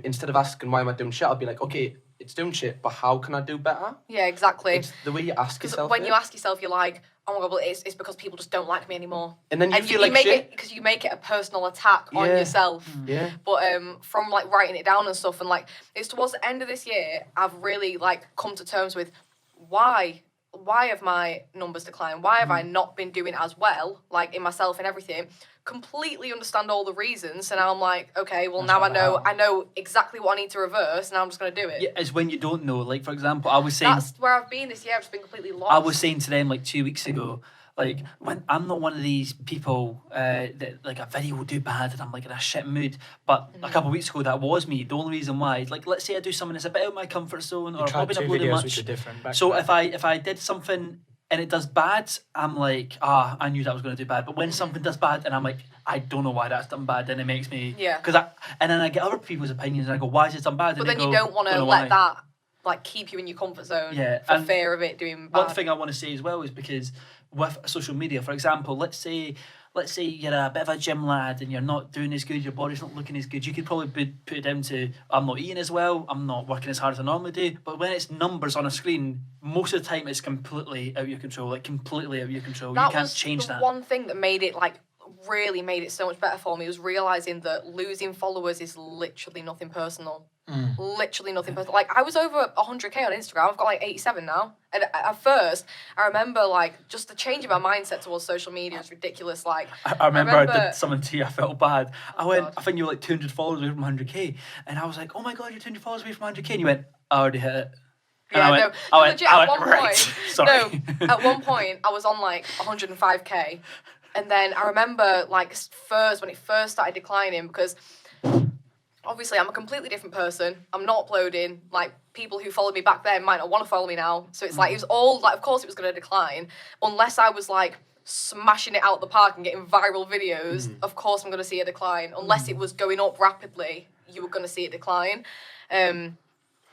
instead of asking why am I doing shit, I'll be like, okay, it's doing shit, but how can I do better? Yeah, exactly. It's the way you ask yourself. When you ask yourself, you're like, oh my god, well, it's because people just don't like me anymore. And then you feel like shit. Because you make it a personal attack on yourself. Yeah. But from like writing it down and stuff, and like it's towards the end of this year, I've really like come to terms with why have my numbers declined? Why have I not been doing as well, like in myself and everything? Completely understand all the reasons, and I'm like, okay, well, now I know exactly what I need to reverse, and I'm just going to do it. Yeah, it's when you don't know. Like, for example, I was saying... That's where I've been this year. I've just been completely lost. I was saying to them, like, 2 weeks ago, like, when I'm not one of these people that, like, a video will do bad and I'm, like, in a shit mood, but a couple of weeks ago, that was me. The only reason why, like, let's say I do something that's a bit out of my comfort zone, or probably not uploading much. Which are different. So if I did something and it does bad, I'm like, I knew that was going to do bad. But when something does bad and I'm like, I don't know why that's done bad, then it makes me... Yeah. And then I get other people's opinions and I go, why is it done bad? But then you don't want to let that like keep you in your comfort zone for fear of it doing bad. One thing I want to say as well is because with social media, for example, let's say let's say you're a bit of a gym lad and you're not doing as good, your body's not looking as good, you could probably put it down to, I'm not eating as well, I'm not working as hard as I normally do. But when it's numbers on a screen, most of the time it's completely out of your control, like completely out of your control. You can't change that. One thing that made it like really made it so much better for me was realizing that losing followers is literally nothing personal. Literally nothing personal. Like, I was over 100k on Instagram. I've got like 87 now. And at first, I remember like just the change in my mindset towards social media is ridiculous. Like, I remember I did something to you. I felt bad. I think you were like 200 followers away from 100k, and I was like, oh my god, you're 200 followers away from 100k, and you went, I already hit it. And yeah, Sorry. At one point, I was on like 105k. And then I remember, like, when it first started declining, because obviously I'm a completely different person. I'm not uploading. Like, people who followed me back then might not want to follow me now. So it's like, it was all, like, of course it was going to decline. Unless I was, like, smashing it out the park and getting viral videos, of course I'm going to see a decline. Unless it was going up rapidly, you were going to see it decline. And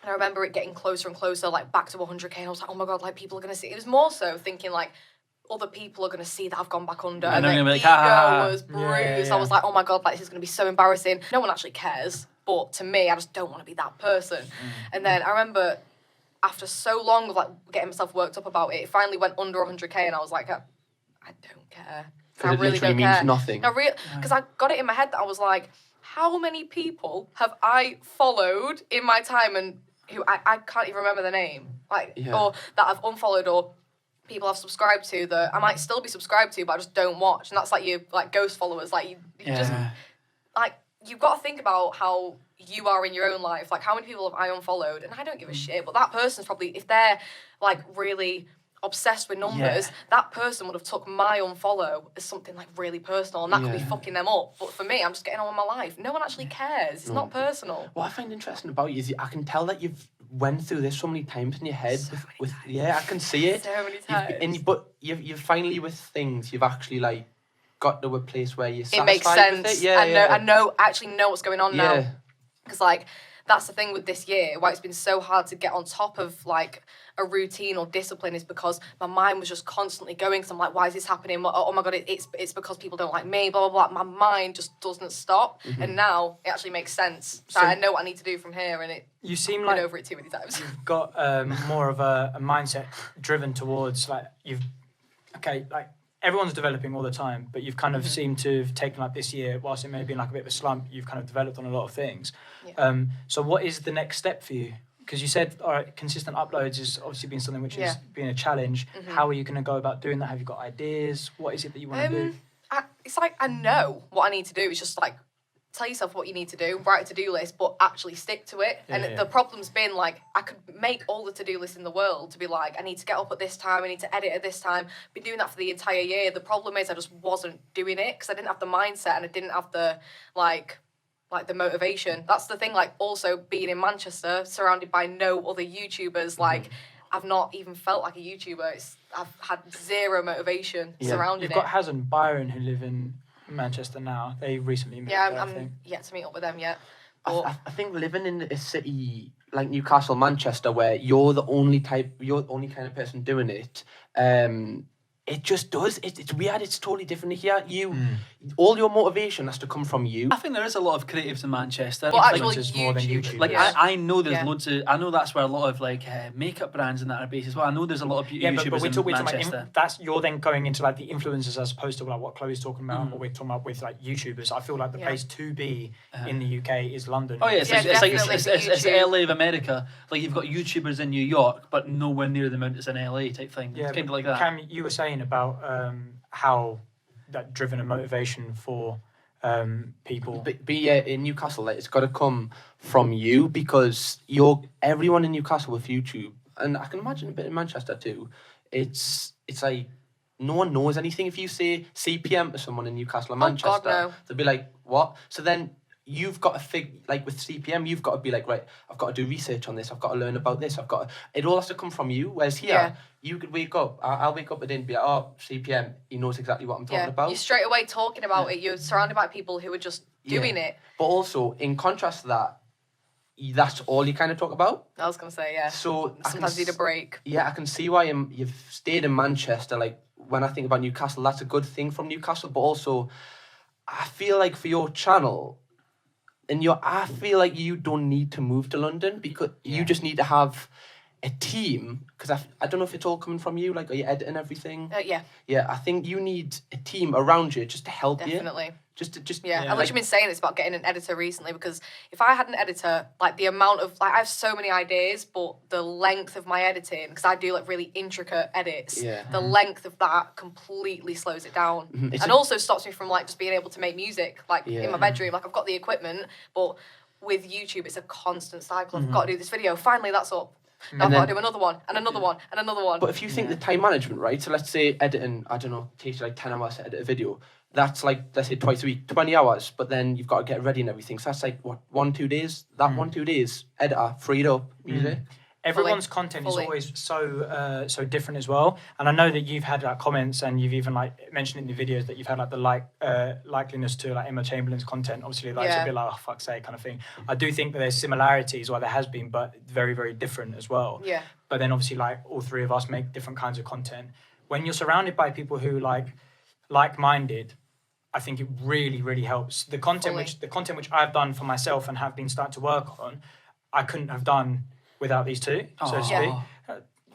I remember it getting closer and closer, like, back to 100k. And I was like, oh, my God, like, people are going to see it. It was more so thinking, like, other people are going to see that I've gone back under, and the ego was bruised. I was like, oh my God, like, this is going to be so embarrassing. No one actually cares, but to me, I just don't want to be that person. And then I remember after so long of like getting myself worked up about it, it finally went under 100k, and I was like, I don't care. I really don't care. Means nothing. Because I got it in my head that I was like, how many people have I followed in my time and who I can't even remember the name, like, or that I've unfollowed, or people I've subscribed to that I might still be subscribed to, but I just don't watch. And that's like your like ghost followers. Like, you just, like, you've got to think about how you are in your own life. Like, how many people have I unfollowed? And I don't give a shit, but that person's probably, if they're like really obsessed with numbers, that person would have took my unfollow as something like really personal, and that could be fucking them up. But for me, I'm just getting on with my life. No one actually cares. It's not personal. What I find interesting about you is I can tell that you've went through this so many times in your head. I can see it. So many times. But you've finally, with things, you've actually like got to a place where you're satisfied it makes sense. with it. I actually know what's going on now. Because like, that's the thing with this year, why it's been so hard to get on top of like a routine or discipline, is because my mind was just constantly going. So I'm like, why is this happening? Oh my God, it's because people don't like me, blah, blah, blah. My mind just doesn't stop. And now it actually makes sense. So I know what I need to do from here, and you seem I've like been over it too many times. You've got more of a mindset driven towards like, like everyone's developing all the time, but you've kind of seemed to have taken like this year, whilst it may have been like a bit of a slump, you've kind of developed on a lot of things. So what is the next step for you? Because you said, all right, consistent uploads has obviously been something which has been a challenge. How are you going to go about doing that? Have you got ideas? What is it that you want to do? It's like, I know what I need to do. It's just like, tell yourself what you need to do, write a to-do list, but actually stick to it. The problem's been like, I could make all the to-do lists in the world to be like, I need to get up at this time, I need to edit at this time. Been doing that for the entire year. The problem is I just wasn't doing it because I didn't have the mindset and I didn't have the like the motivation. That's the thing, like, also being in Manchester, surrounded by no other YouTubers, like, I've not even felt like a YouTuber. I've had zero motivation surrounding it. You've got Haz and Byron who live in Manchester now. They recently moved there, I'm yet to meet up with them yet. I think living in a city like Newcastle, Manchester, where you're the only kind of person doing it, it just does. It's weird. It's totally different here. All your motivation has to come from you. I think there is a lot of creatives in Manchester. Well, actually, like, more than YouTube. Like, I know there's loads of. I know that's where a lot of like makeup brands and that are based as well. I know there's a lot of YouTubers in Manchester. That's you're then going into like the influencers as opposed to like what Chloe's talking about and what we're talking about with like YouTubers. I feel like the place to be in the UK is London. Oh yeah, it's LA of America. Like, you've got YouTubers in New York, but nowhere near the amount it's in LA type thing. Yeah, it's kind of like that. Cam, you were saying about how that driven a motivation for people. But in Newcastle, like, it's got to come from you, because everyone in Newcastle with YouTube, and I can imagine a bit in Manchester too. It's like no one knows anything. If you say CPM to someone in Newcastle or Manchester, no. They'll be like, "What?" So then you've got to like with CPM, you've got to be like, right, I've got to do research on this, I've got to learn about this, it all has to come from you. Whereas here, you could wake up, I'll wake up and be like, oh, CPM, he knows exactly what I'm talking about. You're straight away talking about it, you're surrounded by people who are just doing it. But also, in contrast to that, that's all you kind of talk about. I was going to say, So sometimes you need a break. Yeah, I can see why you've stayed in Manchester, like, when I think about Newcastle, that's a good thing from Newcastle. But also, I feel like for your channel, I feel like you don't need to move to London because you just need to have a team. Because I don't know if it's all coming from you. Like, are you editing everything? Yeah. Yeah, I think you need a team around you just to help you. Definitely. Just I've literally been saying this about getting an editor recently, because if I had an editor, like the amount of, like, I have so many ideas, but the length of my editing, because I do like really intricate edits, the length of that completely slows it down. And also stops me from like just being able to make music like in my bedroom. Like, I've got the equipment, but with YouTube it's a constant cycle. I've got to do this video, finally that's up. Now I've got to do another one, and another one, and another one. But if you think the time management, right? So let's say editing, I don't know, takes you like 10 hours to edit a video. That's like, let's say twice a week, 20 hours, but then you've got to get it ready and everything. So that's like, what, 1-2 days? That 1-2 days, editor, freed up, music. Everyone's content is always so different as well. And I know that you've had like comments, and you've even like mentioned in the videos that you've had like the likeliness to like Emma Chamberlain's content. Obviously, like it's a bit like, oh, fuck's sake kind of thing. I do think that there's similarities, or there has been, but very, very different as well. Yeah. But then obviously, like, all three of us make different kinds of content. When you're surrounded by people who like-minded, I think it really, really helps. The content which I've done for myself and have been starting to work on, I couldn't have done without these two, so to speak.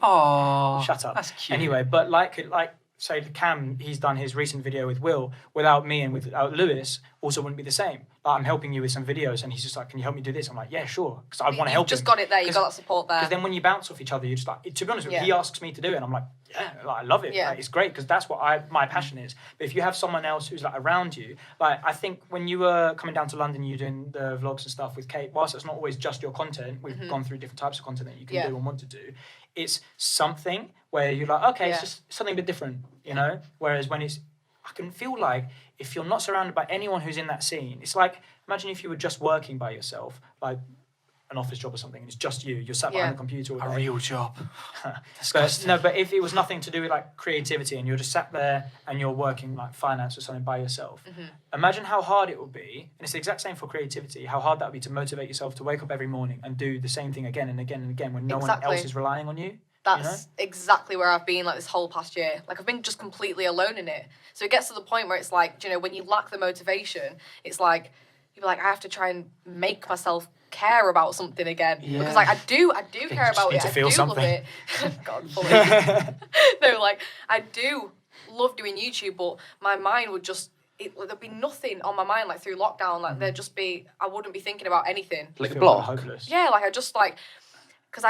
Oh, shut up. That's cute. Anyway, but like say Cam, he's done his recent video with Will. Without me and without Lewis, also wouldn't be the same. Like, I'm helping you with some videos, and he's just like, "Can you help me do this?" I'm like, "Yeah, sure," because I want to help him. Just got it there. You got that support there. Because then when you bounce off each other, you just like. To be honest with you, he asks me to do it, and I'm like, "Yeah, like, I love it. Like, it's great," because that's what my passion is. But if you have someone else who's like around you, like, I think when you were coming down to London, you're doing the vlogs and stuff with Kate. Whilst it's not always just your content, we've gone through different types of content that you can do and want to do. It's something where you're like, okay, it's just something a bit different, you know? Whereas when I can feel like if you're not surrounded by anyone who's in that scene, it's like, imagine if you were just working by yourself, like an office job or something, and it's just you're sat behind the computer all day. A real job. But if it was nothing to do with like creativity, and you're just sat there and you're working like finance or something by yourself, imagine how hard it would be, and it's the exact same for creativity, how hard that would be to motivate yourself to wake up every morning and do the same thing again and again and again when no one else is relying on you. That's exactly where I've been like this whole past year. Like, I've been just completely alone in it. So it gets to the point where it's like, you know, when you lack the motivation, it's like, you're like, I have to try and make myself care about something again. Yeah. Because like I do care about it. I do love it. God, fully. No, like, I do love doing YouTube, but my mind would just, there'd be nothing on my mind like through lockdown. Like there'd just be, I wouldn't be thinking about anything. Like a block. Yeah, like I just like, because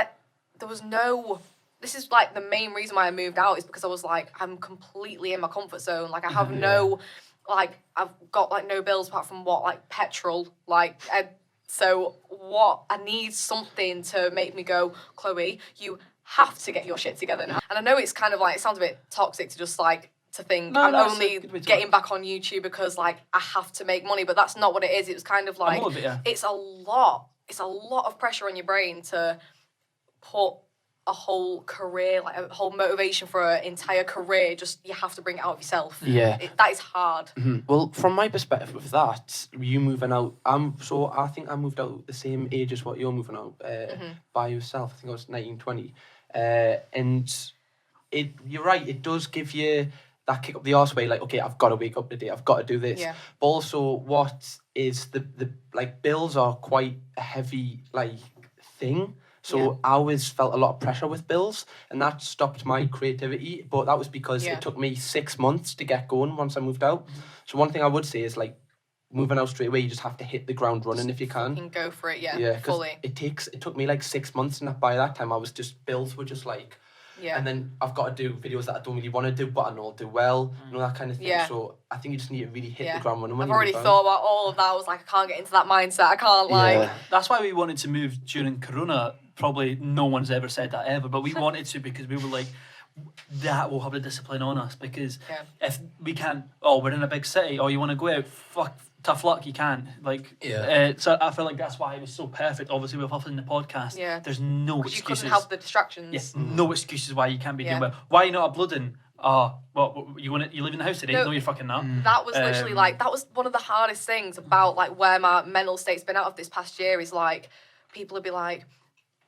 there was no. This is like the main reason why I moved out, is because I was like, I'm completely in my comfort zone. Like I have no, like I've got like no bills apart from like petrol. Like, so what, I need something to make me go, Chloe, you have to get your shit together now. And I know it's kind of like, it sounds a bit toxic to just like, to think I'm only getting back on YouTube because like I have to make money, but that's not what it is. It was kind of like, it's a lot of pressure on your brain to put a whole career, like a whole motivation for an entire career, just you have to bring it out of yourself. Yeah. That is hard. Well, from my perspective with that, you moving out, so I think I moved out the same age as what you're moving out by yourself. I think I was 19, 20. And you're right, it does give you that kick up the arse way, like, okay, I've got to wake up today, I've got to do this. Yeah. But also, what is the like, bills are quite a heavy, like, thing. So I always felt a lot of pressure with bills, and that stopped my creativity. But that was because it took me 6 months to get going once I moved out. So one thing I would say is, like, moving out straight away, you just have to hit the ground running if you can. You can go for it, fully. It took me like 6 months, and by that time I was just, bills were just like, and then I've got to do videos that I don't really want to do, but I know I'll do well, you know, that kind of thing. So I think you just need to really hit the ground running. I've already thought about all of that. I was like, I can't get into that mindset. I can't, like... That's why we wanted to move during Corona. Probably no one's ever said that ever, but we wanted to, because we were like, that will have the discipline on us, because if we can't, we're in a big city, you want to go out, tough luck, you can't. Like, so I feel like that's why it was so perfect. Obviously, with us in the podcast, there's no excuses. You couldn't have the distractions. Yes, no excuses why you can't be doing well. Why are you not uploading? You live in the house today? No, you're fucking not. That was literally like, that was one of the hardest things about like where my mental state's been out of this past year, is like, people would be like,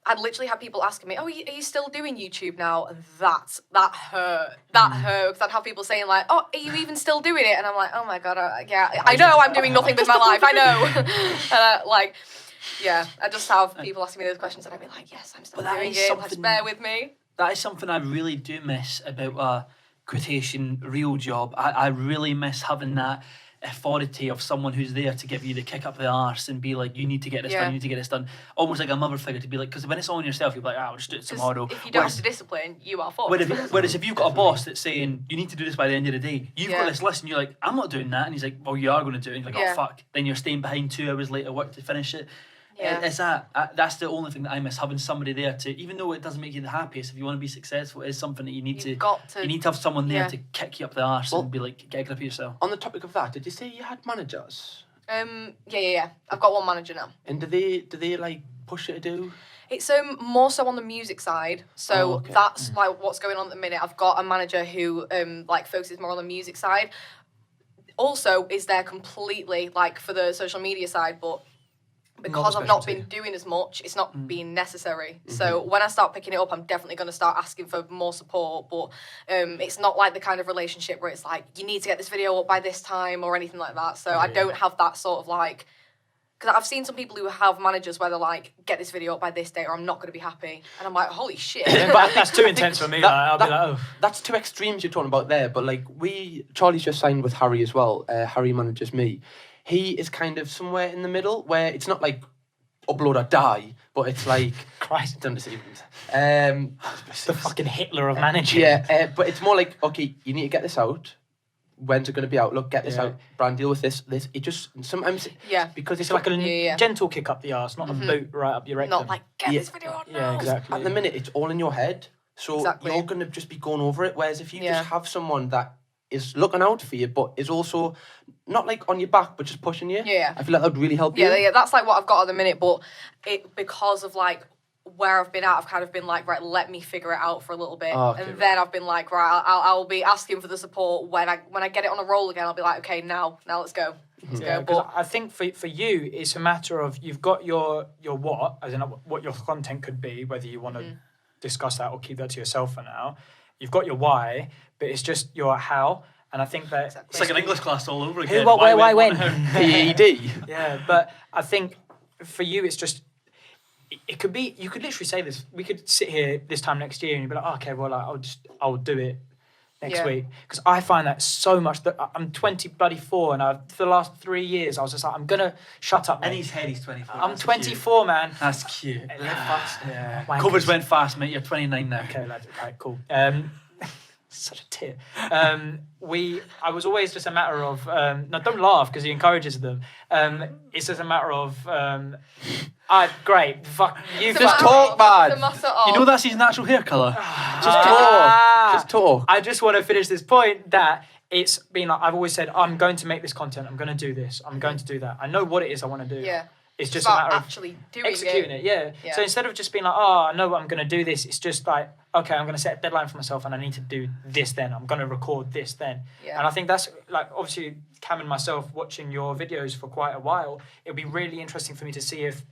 I'd literally have people asking me, "Oh, are you still doing YouTube now?" And that hurt. That hurt because I'd have people saying like, "Oh, are you even still doing it?" And I'm like, "Oh my god, yeah, I know I'm doing nothing with my life. I know." And I just have people asking me those questions, and I'd be like, "Yes, I'm still doing it. Like, bear with me." That is something I really do miss about a quotation real job. I really miss having that authority of someone who's there to give you the kick up the arse and be like, you need to get this done, you need to get this done. Almost like a mother figure to be like, because when it's all on yourself, you're like, I'll just do it tomorrow. If you don't have the discipline, you are fucked. Whereas if you've got a boss that's saying, you need to do this by the end of the day, you've got this list and you're like, I'm not doing that. And he's like, well, you are going to do it. And you're like, oh, fuck. Then you're staying behind 2 hours later work to finish it. It's that's the only thing that I miss, having somebody there to, even though it doesn't make you the happiest, if you want to be successful, it is something that you need to have someone there to kick you up the arse and be like, get a grip of yourself. On the topic of that, did you say you had managers? Yeah. I've got one manager now. And do they like push you to do? It's more so on the music side. So that's like what's going on at the minute. I've got a manager who like focuses more on the music side. Also is there completely like for the social media side, but because I've not been doing as much, it's not being necessary. So when I start picking it up, I'm definitely going to start asking for more support. But it's not like the kind of relationship where it's like, you need to get this video up by this time or anything like that. So I don't have that sort of like, because I've seen some people who have managers where they're like, get this video up by this day or I'm not going to be happy. And I'm like, holy shit. But that's too intense for me. I'll be like, oh. That's 2 extremes you're talking about there. But like Charlie's just signed with Harry as well. Harry manages me. He is kind of somewhere in the middle where it's not like upload or die, but it's like Christ, don't deceive the fucking Hitler of managing. But it's more like, okay, you need to get this out. When's it going to be out? Look, get this out. Brand, deal with this. It just sometimes because it's like a gentle kick up the arse, not a boot right up your rectum. Not like get this video out now. Yeah, exactly. At the minute, it's all in your head, so you're going to just be going over it. Whereas if you just have someone that is looking out for you, but is also not like on your back, but just pushing you. Yeah. I feel like that would really help you. Yeah, that's like what I've got at the minute, but because of like where I've been at, I've kind of been like, right, let me figure it out for a little bit. Then I've been like, right, I'll be asking for the support when I get it on a roll again. I'll be like, okay, now let's go. Let's go. But I think for you, it's a matter of you've got your what, as in what your content could be, whether you want to discuss that or keep that to yourself for now. You've got your why, but it's just your how. And I think that it's like an English class all over again. Who, what, where, why, when? PED. Yeah, but I think for you, it's just it could be. You could literally say this. We could sit here this time next year and you'd be like, oh, okay, well, I'll do it next week, because I find that so much. That I'm 24, and for the last 3 years I was just like, I'm gonna shut up. In his head, he's 24. I'm 24, man. That's cute. Fast. Yeah. Covers went fast, mate. You're 29 now. Okay, lad. Okay, cool. Such a tit. I was always just a matter of no, don't laugh because he encourages them. It's just a matter of great. Fuck you. Just talk, man. You know that's his natural hair colour. Just talk. Just talk. I just want to finish this point that it's been like I've always said, I'm going to make this content. I'm going to do this. I'm going to do that. I know what it is I want to do. Yeah. It's just a matter of actually executing it. Yeah. So instead of just being like, oh, I know I'm going to do this, it's just like, okay, I'm going to set a deadline for myself and I need to do this then. I'm going to record this then. Yeah. And I think that's like, obviously, Cam and myself watching your videos for quite a while, it'll be really interesting for me to see if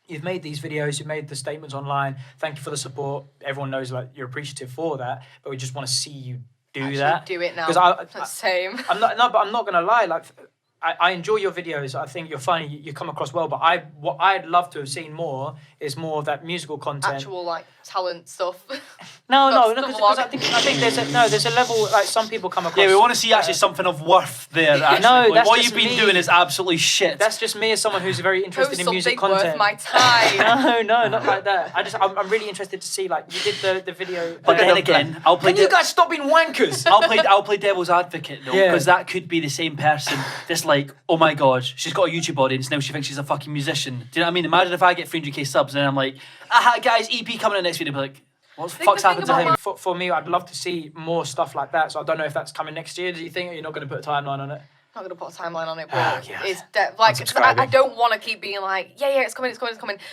you've made these videos, you've made the statements online. Thank you for the support. Everyone knows like you're appreciative for that, but we just want to see you do that. Do it now. Because same. But I'm not going to lie. Like, I enjoy your videos. I think you're funny. You come across well. But what I'd love to have seen more is more of that musical content. Actual like talent stuff. No, because I think there's a level like some people come across. Yeah, we want to see actually something of worth there. No, that's what just you've been doing is absolutely shit. That's just me as someone who's very interested in music content. Worth my time. No, not like that. I'm really interested to see like you did the video. But then again, I'll play. Can you guys stop being wankers? I'll play devil's advocate though, because that could be the same person. Just like, oh my god, she's got a YouTube audience now. She thinks she's a fucking musician. Do you know what I mean? Imagine if I get 300k subs and I'm like, aha, guys, EP coming in next video. Be like, what the fuck's happened to him? For me, I'd love to see more stuff like that. So I don't know if that's coming next year. Do you think? Or you're not going to put a timeline on it? I'm not going to put a timeline on it, but it's like I don't want to keep being like, yeah, it's coming,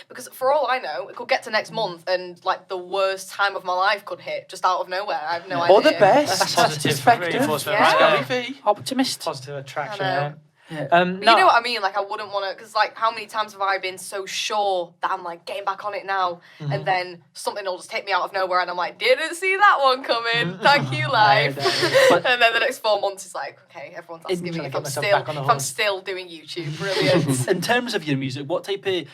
because for all I know, it could get to next month and like the worst time of my life could hit just out of nowhere. I have no idea. Or the best. That's positive reinforcement. Yeah. Optimist. Positive attraction. Yeah. But you know what I mean? Like, I wouldn't want to, because, like, how many times have I been so sure that I'm, like, getting back on it now, and then something will just hit me out of nowhere, and I'm like, didn't see that one coming. Thank you, life. And then the next 4 months is like, okay, everyone's asking me if I'm still doing YouTube. Brilliant. In terms of your music, what type of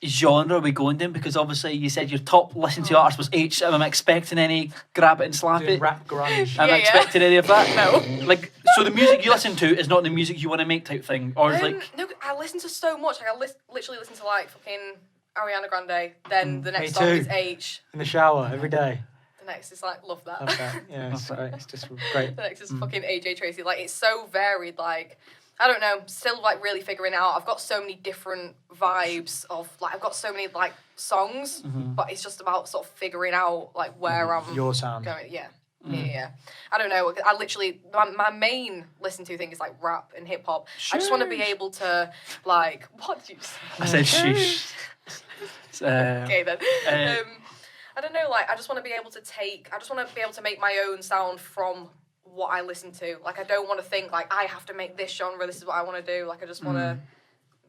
genre are we going in? Because obviously you said your top listening to artist was H. Am I expecting any grab it and slap it? Rap grunge. Am I expecting any of that? No. Like, so the music you listen to is not the music you want to make type thing? Or is like... No, I listen to so much. Like, I literally listen to, like, fucking Ariana Grande. Then the next Me song too. is H. In the shower every day. The next is, like, love that. Love that. Yeah, it's great. It's just great. The next is fucking AJ Tracy. Like, it's so varied. Like, I don't know. Still, like, really figuring it out. I've got so many different vibes of, like, I've got so many, like, songs, but it's just about sort of figuring out, like, where I'm Your sound. going. Yeah. Yeah. I don't know. I literally, my main listen to thing is, like, rap and hip hop. I just want to be able to, like, what did you say? I said sheesh. Okay, then. I don't know, like, I just want to be able to make my own sound from what I listen to. Like, I don't want to think, like, I have to make this genre, this is what I want to do. Like, I just want to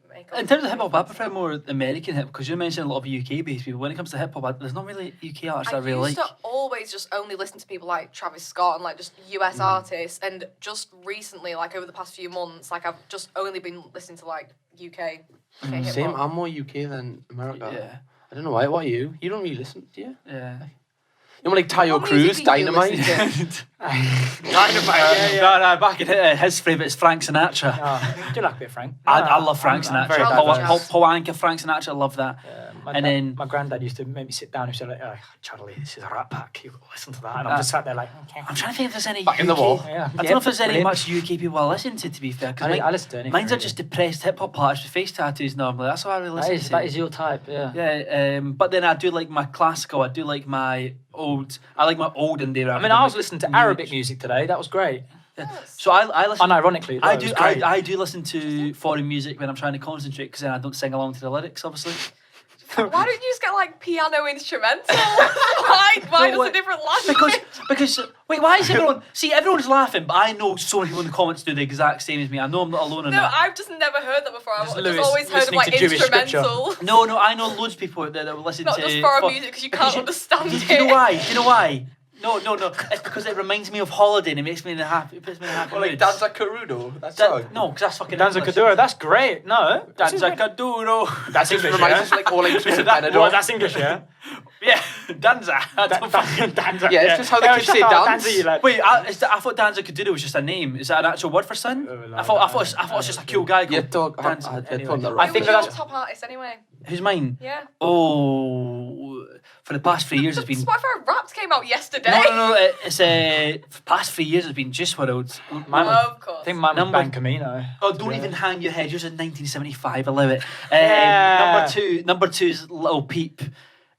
make In terms of hip hop, I prefer more American hip, because you mentioned a lot of UK based people. When it comes to hip hop, there's not really UK artists I really used like. to always just only listen to people like Travis Scott and, like, just US artists, and just recently, like, over the past few months, like, I've just only been listening to, like, UK hip hop. Same, I'm more UK than America. Yeah. I don't know why. What are you? You don't really listen, do you? Yeah. You know, like Tayo What music Cruz, do you Dynamite. listen to? Dynamite. No, back in his favourite is Frank Sinatra. I do like a bit of Frank. I love Frank I'm very Sinatra. diverse. Paul Anka, Frank Sinatra, I love that. My granddad used to make me sit down and say, like, oh, Charlie, this is a Rat Pack. You listen to that. And I'm just sat there like, okay. I'm trying to think if there's any Back UK... in the wall. Yeah. I don't know if there's any much UK people I listen to be fair. Cause I listen to anything. mine's are really. just depressed hip-hop artists with face tattoos normally. That's what I really listen to. That is your type, yeah. Yeah, but then I do like my classical. I do like my old. I like my old indie rap. I mean, I was listening to Arabic music today. That was great. So I listen. Unironically, I it do. was great. I do listen to foreign music when I'm trying to concentrate, because then I don't sing along to the lyrics, obviously. Why don't you just get, like, piano instrumental? Why does a different language? Because wait, why is everyone? See, everyone's laughing, but I know so many people in the comments do the exact same as me. I know I'm not alone in No, that. I've just never heard that before. I've just Lewis always heard of, listening like, to Jewish instrumental. No, I know loads of people out there that will listen Not to. just foreign music, because you can't understand it. Do you know why? Do you know why? No. It's because it reminds me of holiday and it makes me in a happy. It puts me in a happy Or like mood. Danza Carudo. That's song. No, because that's fucking Danza English. Kuduro, that's great. No. Danza Caduro. That's English, Reminds yeah? us like all inclusive Well, that's English, yeah? Yeah, Danza. Danza. Yeah, it's just how the kids say dance. Danza, you like. Wait, I thought Danza Caduro was just a name. Is that an actual word for son? I thought it was just a cool guy Yeah, called dog. Danza. I think Who's your that's- top artist anyway? Who's mine? Yeah. Oh, for the past 3 years it's been. Spotify Wrapped came out yesterday. No. It's for the past 3 years it's been Just World. Of course. I think mine was Number- Ban Camino. Oh, don't even hang your head. Yours in 1975. I love it. Yeah. Number two is Little Peep.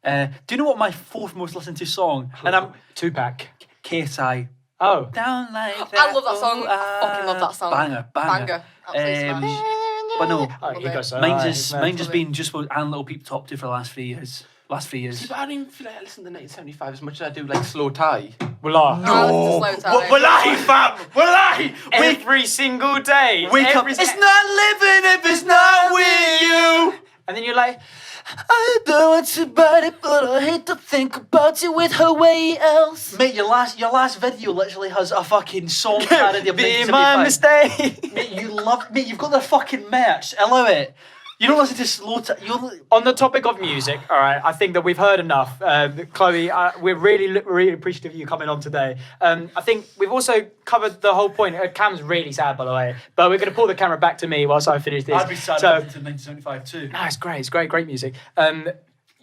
Do you know what my fourth most listened to song? And I'm Tupac. KSI. Oh. Down like that. I love that song. I fucking love that song. Banger. Absolutely smash. But no, Oh, he goes so mine's high. just been Just World and Little Peep top two for the last 3 years. See, but I don't even feel like I listen to 1975 as much as I do like Slow Tie. Wallah. No. Wallahi, fam! Wallahi! Every single day. Wake up. Every It's not living if it's not with you. And then you're like, I don't want to bite it, but I hate to think about it with her way else. Mate, your last video literally has a fucking song parody of be my 1975. mistake. Mate, you've got the fucking merch. Allow it. You don't listen to slow time. On the topic of music, all right, I think that we've heard enough. Chloe, we're really appreciative of you coming on today. I think we've also covered the whole point. Cam's really sad, by the way, but we're going to pull the camera back to me whilst I finish this. I'd be sad So, if it's in 1975 too. no, it's great music.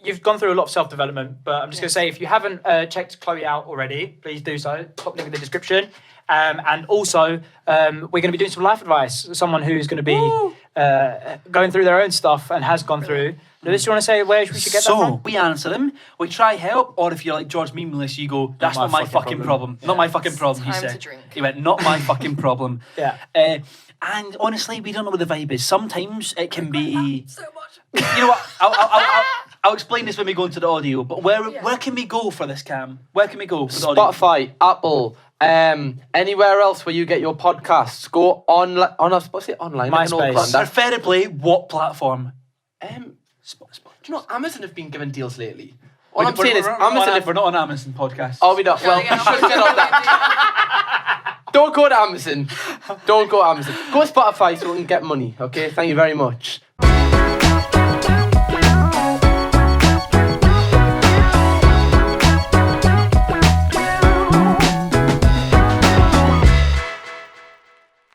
You've gone through a lot of self-development, but I'm just going to say, if you haven't checked Chloe out already, please do so. Top link in the description. And also, we're going to be doing some life advice. Someone who's going to be going through their own stuff and has gone through. Lewis, you want to say where we should get that from? So, we answer them, we try help, or if you're like George Memeless, you go, that's not my fucking problem. Not my fucking problem, he Time to said. drink. He went, not my fucking problem. Yeah. And honestly, we don't know what the vibe is. Sometimes it can be... So much. You know what? I'll explain this when we go into the audio. But where can we go for this, Cam? Where can we go for the audio? Spotify, Apple, Anywhere else where you get your podcasts, go on. I was supposed to say online. Like an old MySpace. granddad. Preferably, what platform? Do you know Amazon have been giving deals lately? All I'm saying is Amazon. We're not on Amazon podcast. Are we not? Well, we should get on that. Don't go to Amazon. Don't go to Amazon. Go to Spotify so we can get money. Okay. Thank you very much.